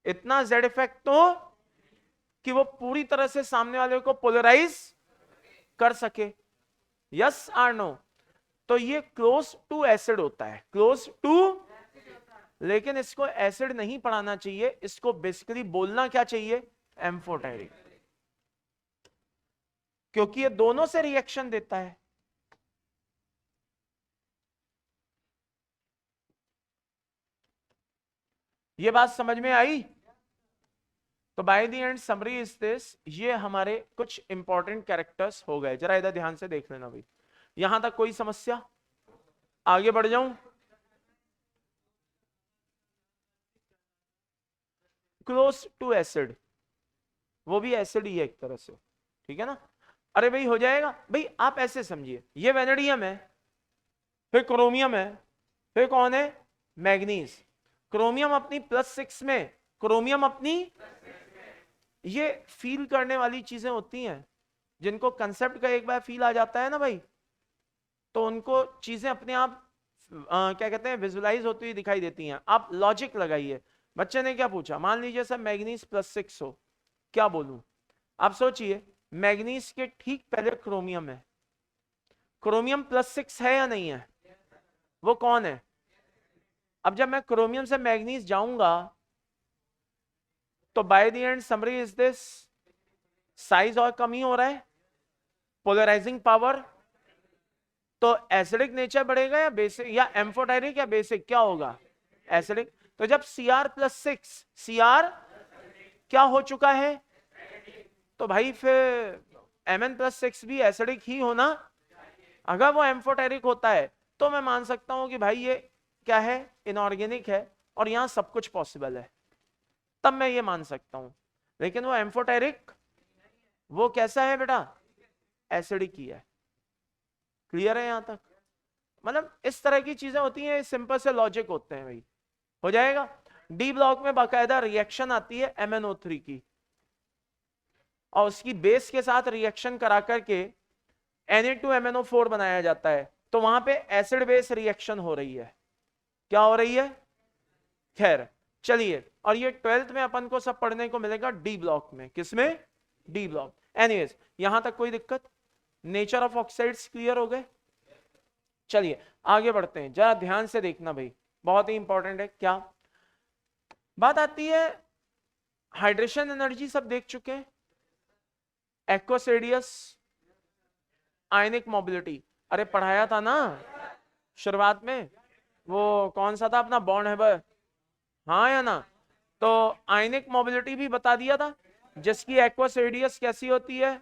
इतना जेड इफेक्ट तो कि वो पूरी तरह से सामने वाले को पोलराइज कर सके, यस आर नो? तो ये क्लोज टू एसिड होता है, क्लोज टू, लेकिन इसको एसिड नहीं पढ़ाना चाहिए, इसको बेसिकली बोलना क्या चाहिए? एम्फोटेरिक, क्योंकि ये दोनों से रिएक्शन देता है। ये बात समझ में आई? तो by the end summary is this, ये हमारे कुछ इंपॉर्टेंट कैरेक्टर्स हो गए, जरा इधर ध्यान से देख लेना भाई। यहां तक कोई समस्या? आगे बढ़ जाऊं? क्लोज टू एसिड, वो भी एसिड ही है एक तरह से, ठीक है ना। अरे भाई हो जाएगा भाई, आप ऐसे समझिए, ये वेनेडियम है, फिर क्रोमियम है, फिर कौन है, मैग्नीज। क्रोमियम अपनी +6 में, क्रोमियम अपनी, ये फील करने वाली चीजें होती हैं, जिनको कंसेप्ट का एक बार फील आ जाता है ना भाई, तो उनको चीजें अपने आप क्या कहते हैं, विजुलाइज होती हुई दिखाई देती हैं। आप लॉजिक लगाइए, बच्चे ने क्या पूछा, मान लीजिए सर मैग्नीज +6 हो, क्या बोलूं। आप सोचिए, मैग्नीज के ठीक पहले क्रोमियम है, क्रोमियम +6 है या नहीं है, वो कौन है। अब जब मैं क्रोमियम से मैग्नीज जाऊंगा, तो by the end summary is this, size और कम ही हो रहा है, पोलराइजिंग पावर, तो एसिडिक नेचर बढ़ेगा या बेसिक, या एम्फोटेरिक या बेसिक, क्या होगा, एसिडिक। तो जब Cr+6, Cr क्या हो चुका है, तो भाई फिर Mn+6 भी एसिडिक ही होना। अगर वो एम्फोटेरिक होता है तो मैं मान सकता हूं कि भाई ये क्या है, इनऑर्गेनिक है, और यहां सब कुछ पॉसिबल है, तब मैं ये मान सकता हूं। लेकिन वो एम्फोटेरिक, वो कैसा है बेटा, एसिडिक ही है। क्लियर है यहां तक, मतलब इस तरह की चीजें होती हैं, सिंपल से लॉजिक होते हैं भाई, हो जाएगा। डी ब्लॉक में बाकायदा रिएक्शन आती है MnO3 की, और उसकी बेस के साथ रिएक्शन करा करके Na2MnO4 बनाया जाता है, तो वहां पे एसिड बेस रिएक्शन हो रही है, क्या हो रही है, खैर चलिए। और ये 12th में अपन को सब पढ़ने को मिलेगा डी ब्लॉक में, किसमें, डी ब्लॉक। एनीवेज यहां तक कोई दिक्कत, नेचर ऑफ ऑक्साइड्स क्लियर हो गए। चलिए आगे बढ़ते हैं, जरा ध्यान से देखना भाई, बहुत ही इंपॉर्टेंट है। क्या बात आती है, हाइड्रेशन एनर्जी सब देख चुके हैं, एक्वस, आयनिक मोबिलिटी, अरे पढ़ाया था ना शुरुआत में, वो कौन सा था अपना, बॉन्ड है, हाँ या ना। तो आयनिक मोबिलिटी भी बता दिया था, जिसकी एक्वस रेडियस कैसी होती है,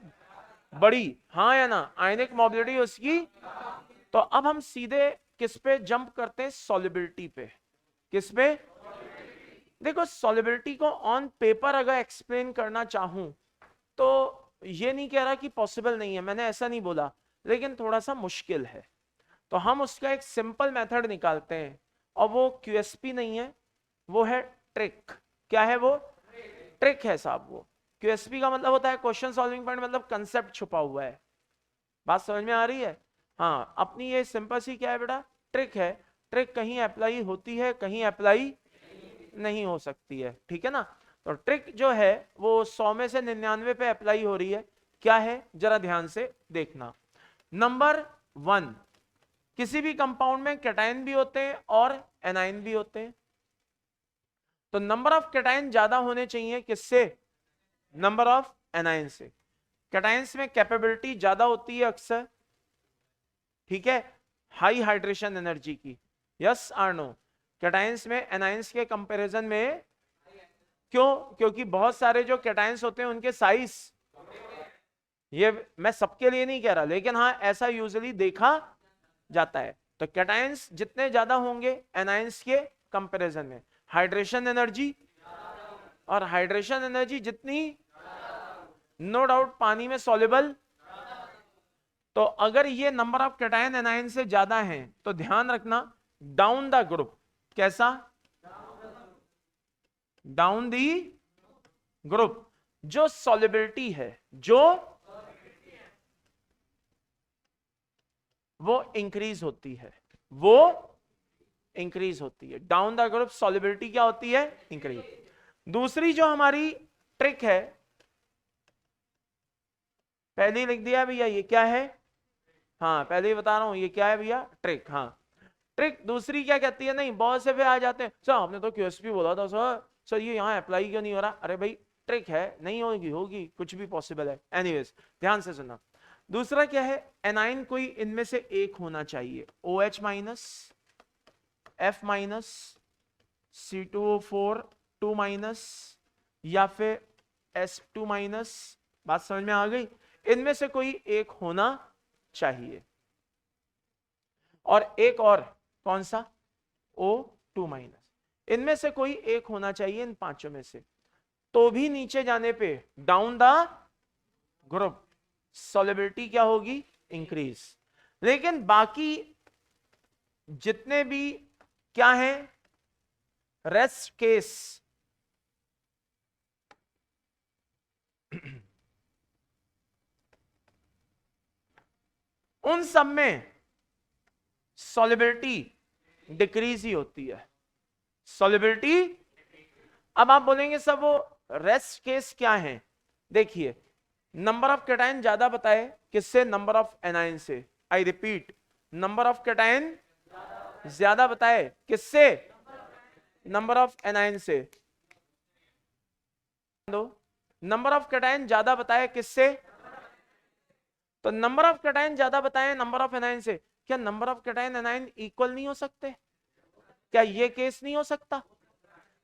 बड़ी, हाँ या ना, आयनिक मोबिलिटी उसकी। तो अब हम सीधे किस पे जंप करते हैं, सॉल्युबिलिटी पे। किस पे, देखो सॉल्युबिलिटी को ऑन पेपर अगर एक्सप्लेन करना चाहूं, तो ये नहीं कह रहा कि पॉसिबल नहीं है, मैंने ऐसा नहीं बोला, लेकिन थोड़ा सा मुश्किल है। तो हम उसका एक सिंपल मेथड निकालते हैं, और वो QSP नहीं है, वो है ट्रिक। क्या है वो, ट्रिक है साहब वो। QSP का मतलब होता है क्वेश्चन सॉल्विंग पॉइंट, मतलब कंसेप्ट छुपा हुआ है। बात समझ में आ रही है, हाँ। अपनी ये सिंपल सी क्या है बेटा, ट्रिक है। ट्रिक कहीं अप्लाई होती है, कहीं अप्लाई नहीं हो सकती है, ठीक है ना। तो ट्रिक जो है वो 100 में से 99 पे अप्लाई हो रही है। क्या है, जरा ध्यान से देखना। नंबर 1, किसी भी कंपाउंड में कैटायन भी होते हैं और एनायन भी होते हैं, तो नंबर ऑफ कैटायन ज्यादा होने चाहिए किससे, नंबर ऑफ एनायन से। कैटायंस में कैपेबिलिटी ज्यादा होती है अक्सर, ठीक है, हाई हाइड्रेशन एनर्जी की, यस और नो। कैटायंस में एनायंस के कंपैरिजन में, क्यों, क्योंकि बहुत सारे जो कैटायंस होते हैं उनके साइज, ये मैं सबके लिए नहीं कह रहा, लेकिन हाँ ऐसा यूजुअली देखा जाता है। तो कैटायंस जितने ज्यादा होंगे एनायंस के कंपैरिजन में, हाइड्रेशन एनर्जी, और हाइड्रेशन एनर्जी जितनी, नो डाउट पानी में सॉल्युबल। तो अगर ये नंबर ऑफ कैटायन एनायन से ज्यादा हैं, तो ध्यान रखना डाउन द ग्रुप, कैसा, डाउन दी ग्रुप, जो सॉल्युबिलिटी है, जो वो इंक्रीज होती है, वो इंक्रीज होती है। डाउन द ग्रुप सॉल्युबिलिटी क्या होती है, इंक्रीज। दूसरी जो हमारी ट्रिक है, पहले ही लिख दिया भैया, ये क्या है, हाँ पहले ही बता रहा हूं, ये क्या है भैया, ट्रिक। हाँ ट्रिक दूसरी क्या कहती है, नहीं बहुत से फिर आ जाते हैं, सर आपने तो QSP बोला था सर, सर ये यहाँ अप्लाई क्यों नहीं हो रहा। अरे भाई ट्रिक है, नहीं होगी, होगी, कुछ भी पॉसिबल है। एनीवेज ध्यान से सुनना। दूसरा क्या है, एनाइन कोई इनमें से एक होना चाहिए, OH-, F-, C2O4 2-, या फिर S2-। बात समझ में आ गई, इनमें से कोई एक होना चाहिए। और एक और कौन सा, O2-। इनमें से कोई एक होना चाहिए इन पांचों में से। तो भी नीचे जाने पे डाउन द ग्रुप सॉल्युबिलिटी क्या होगी, इंक्रीज। लेकिन बाकी जितने भी क्या हैं, रेस्ट केस, उन सब में सॉल्युबिलिटी डिक्रीज ही होती है, सॉल्युबिलिटी। अब आप बोलेंगे सब वो रेस्ट केस क्या है, देखिए नंबर ऑफ कैटायन ज्यादा बताए किससे, नंबर ऑफ एनायन से। I repeat, number of cation ज्यादा बताए किससे, नंबर ऑफ एनायन से। नंबर ऑफ कैटायन ज्यादा बताए किससे, तो नंबर ऑफ कैटायन ज्यादा बताए नंबर ऑफ एनायन से। क्या number of cation anion equal नहीं हो सकते, क्या ये केस नहीं हो सकता?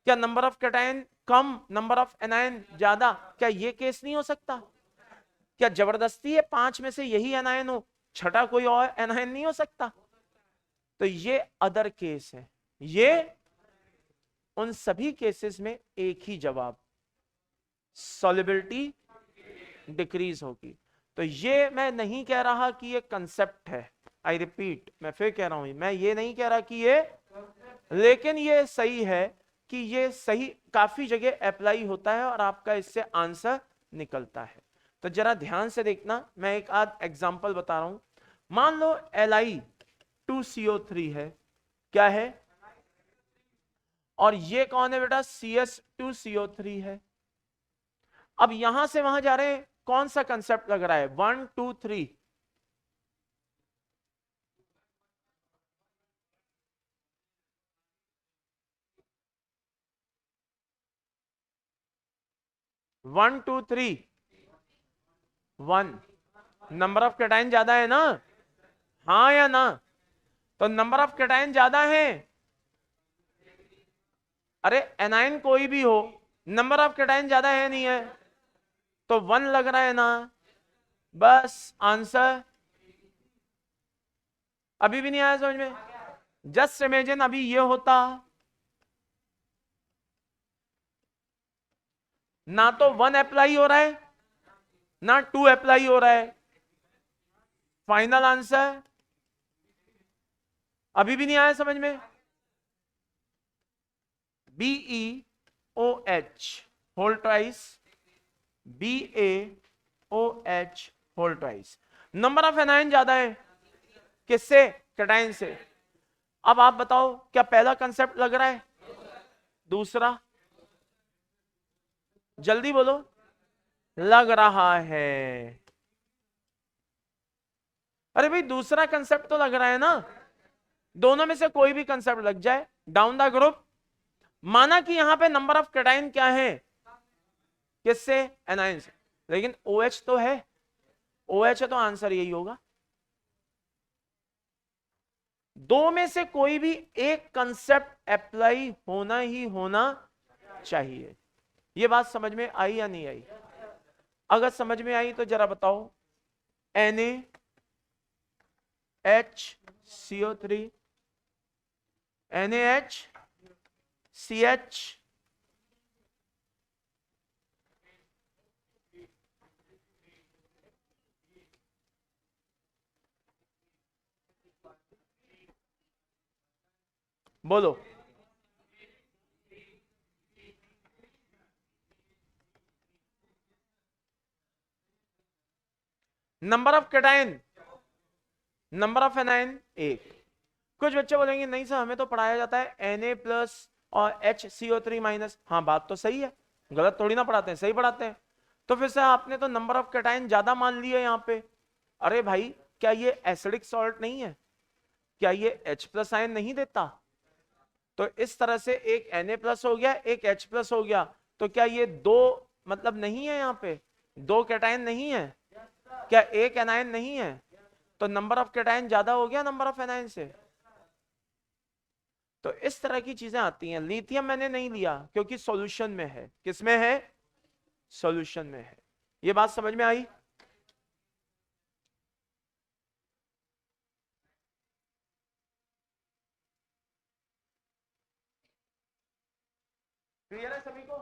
क्या number of cation come number of anion ज्यादा, क्या ये केस नहीं हो सकता? क्या जबरदस्ती है 5 में से यही एनायन हो, छठा कोई और एनायन नहीं हो सकता? तो ये अदर केस है, ये उन सभी केसेस में एक ही जवाब, सॉल्युबिलिटी डिक्रीज होगी। तो ये मैं नहीं कह रहा कि ये कंसेप्ट है, आई रिपीट, मैं फिर कह रहा हूं, मैं ये नहीं कह रहा कि ये, लेकिन ये सही है कि ये सही काफी जगह अप्लाई होता है और आपका इससे आंसर निकलता है। तो जरा ध्यान से देखना, मैं एक आध एग्जांपल बता रहा हूं। मान लो Li2CO3 है, क्या है, और ये कौन है बेटा, CS2CO3 है। अब यहां से वहां जा रहे हैं, कौन सा कंसेप्ट लग रहा है, 1 2 3, 1 2 3 1, नंबर ऑफ कैटायन ज्यादा है ना, हाँ या ना? तो नंबर ऑफ कैटायन ज्यादा है, अरे एनायन कोई भी हो, नंबर ऑफ कैटायन ज्यादा है नहीं है, तो 1 लग रहा है ना, बस आंसर। अभी भी नहीं आया समझ में? जस्ट इमेजिन अभी ये होता, ना तो 1 अप्लाई हो रहा है ना 2 अप्लाई हो रहा है, फाइनल आंसर। अभी भी नहीं आया समझ में? BeOH whole twice, BaOH whole twice. Number of anion ज्यादा है किससे, कैटायन से। अब आप बताओ क्या पहला कंसेप्ट लग रहा है, दूसरा, जल्दी बोलो, लग रहा है। अरे भाई दूसरा कंसेप्ट तो लग रहा है ना, दोनों में से कोई भी कंसेप्ट लग जाए, डाउन द ग्रुप। माना कि यहां पे नंबर ऑफ कैटायन क्या है, किससे, एनायन से, लेकिन OH तो है, OH है तो आंसर यही होगा। दो में से कोई भी एक कंसेप्ट अप्लाई होना ही होना चाहिए। ये बात समझ में आई या नहीं आई? अगर समझ में आई तो जरा बताओ, NaHCO3, NaHCH, बोलो। Number of cation, number of anion एक। कुछ बच्चे बोलेंगे नहीं सर हमें तो पढ़ाया जाता है Na प्लस और HCO3 माइनस। हाँ बात तो सही है, गलत थोड़ी ना पढ़ाते हैं, सही पढ़ाते हैं। तो फिर से आपने तो नंबर ऑफ कैटायन ज्यादा मान लिया यहाँ पे। अरे भाई क्या ये एसिडिक सॉल्ट नहीं है, क्या ये H प्लस आयन नहीं देता? तो इस तरह से एक Na प्लस हो गया, एक H प्लस हो गया, तो क्या ये दो मतलब नहीं है, यहाँ पे दो कैटायन नहीं है, क्या एक एनायन नहीं है? तो नंबर ऑफ कैटायन ज्यादा हो गया नंबर ऑफ एनायन से। तो इस तरह की चीजें आती हैं। लिथियम मैंने नहीं लिया क्योंकि सॉल्यूशन में है, किसमें है, सॉल्यूशन में है। ये बात समझ में आई? क्लियर है सभी को?